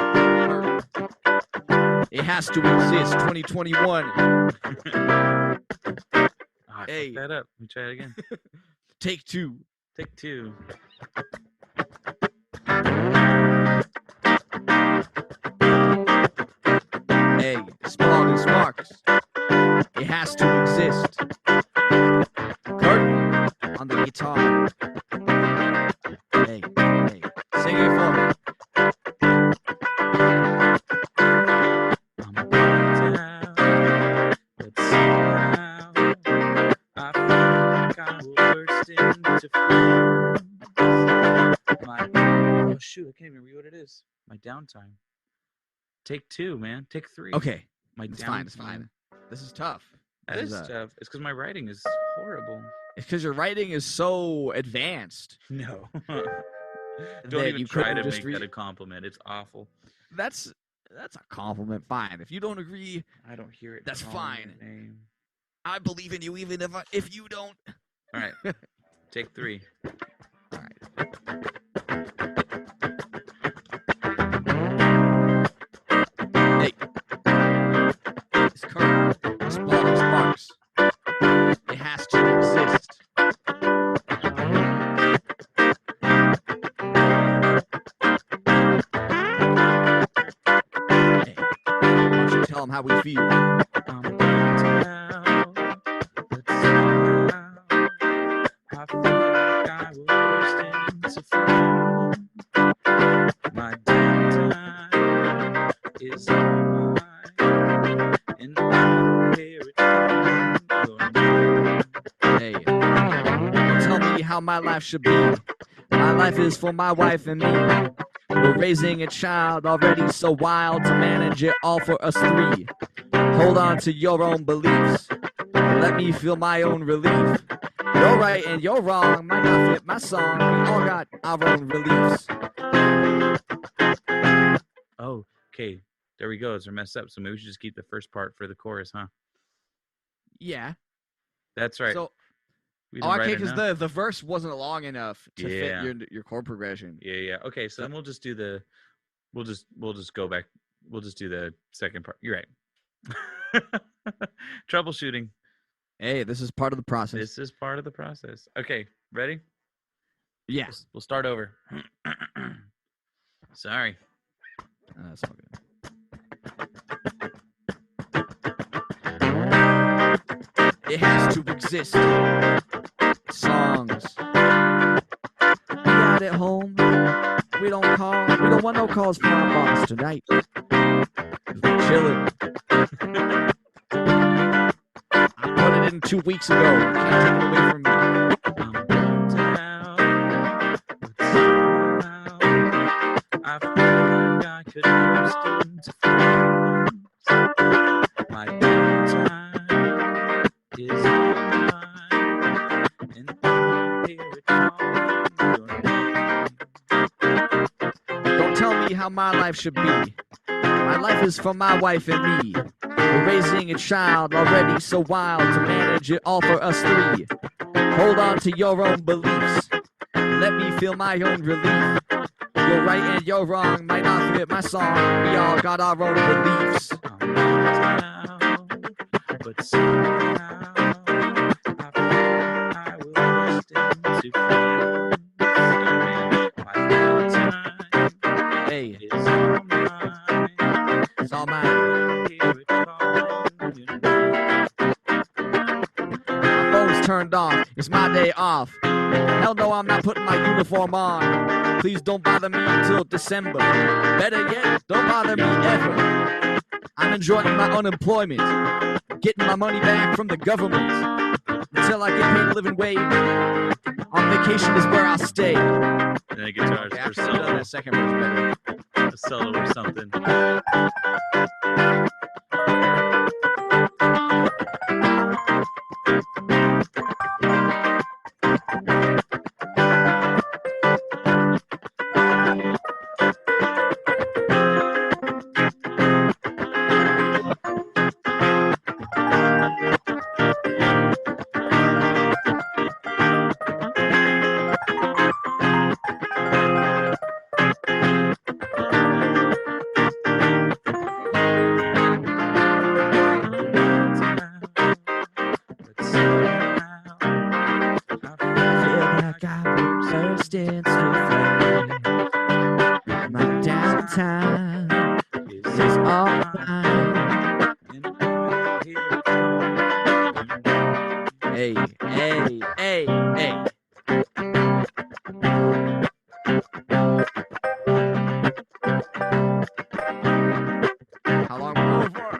It has to exist. 2021. Hey. Fuck that up. Let me try it again. Take 2. Take 2. Hey, Spaulding Sparks. It has to exist. Kurt on the guitar. Hey, sing it for me. I'm going down, but somehow I feel like I will burst into flames. Oh shoot, I can't even read what it is. My downtime. Take 2, man. Take 3. Okay. It's fine. It's fine. This is tough. That is tough. It's because my writing is horrible. It's because your writing is so advanced. No. Don't even try to make that a compliment. It's awful. That's a compliment. Fine. If you don't agree, I don't hear it. That's fine. I believe in you, even if you don't. All right. Take 3. All right. Hey. It's Kurt. Spaulding Sparks. It has to exist. Hey. Why don't you tell them how we feel? I'm down, but somehow I feel like I will burst into flames. My downtime is all mine, and I hear it from your mind. Hey, tell me how my life should be. My life is for my wife and me. We're raising a child already so wild to manage it all for us 3. Hold on to your own beliefs. Let me feel my own relief. You're right and you're wrong. Might not fit my song. We all got our own reliefs. Oh, okay. There we go. They're messed up. So maybe we should just keep the first part for the chorus, huh? Yeah. That's right. So, okay, because the verse wasn't long enough to fit your chord progression. Yeah. Okay, so then we'll just do we'll just go back we'll just do the second part. You're right. Troubleshooting. Hey, this is part of the process. This is part of the process. Okay, ready? Yeah. We'll start over. Sorry. That's all good. It has to exist. Songs. We out at home. We don't call. We don't want no calls from our boss tonight. We're chilling. I put it in 2 weeks ago. Can't take it away from me. I feel like I could burst into flames. My downtime is mine, and I hear it calling your name. Don't tell me how my life should be. My life is for my wife and me. We're raising a child already so wild to manage it all for us three. Hold on to your own beliefs. Let me feel my own relief. You're right and you're wrong might not fit my song. We all got our own beliefs. But somehow I will burst into flames. My time Hey, is all mine. it's all mine. Hear it calling your name. My phone's turned off. It's my day off. Hell no, I'm not putting my uniform on. Please don't bother me until December. Better yet, don't bother me ever. I'm enjoying my unemployment, getting my money back from the government. Until I get paid a living wage. On vacation is where I'll stay. And then guitars Okay, for after I'm done, solo, that second verse better. a solo or something. My downtime is all mine. Hey, hey, hey, hey. How long are we going for?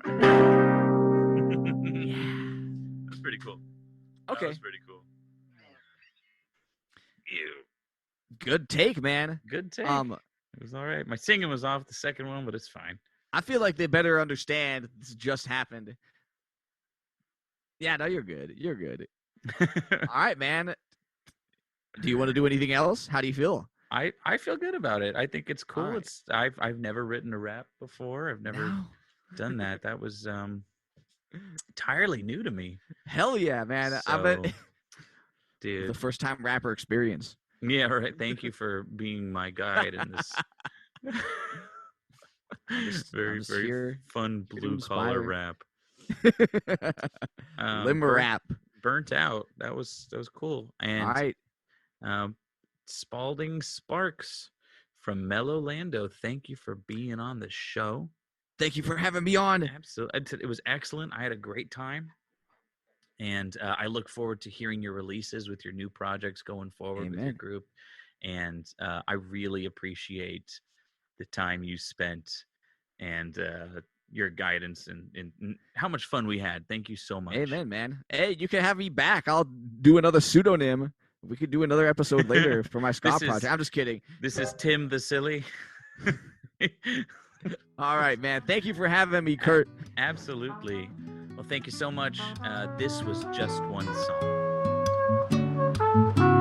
That's pretty cool. Okay. That was pretty cool. Ew. Good take, man. Good take. It was all right. My singing was off the second one, but it's fine. I feel like they better understand this just happened. Yeah, no, you're good. You're good. All right, man. Do you want to do anything else? How do you feel? I feel good about it. I think it's cool. All right. It's I've never written a rap before. I've never done that. That was entirely new to me. Hell yeah, man. So, I bet dude. the first time rapper experience. Yeah, right. Thank you for being my guide in this very here fun to blue collar inspire. rap. Limber rap. Burnt out. That was cool. And All right. Spaulding Sparks from Mellow Lando. Thank you for being on the show. Thank you for having me on. Absolutely. It was excellent. I had a great time. And I look forward to hearing your releases with your new projects going forward with your group. And I really appreciate the time you spent and your guidance and how much fun we had. Thank you so much. Amen, man. Hey, you can have me back. I'll do another pseudonym. We could do another episode later for my ska project. I'm just kidding. This is Tim the Silly. All right, man. Thank you for having me, Kurt. Absolutely. Well, thank you so much. This was Just One Song.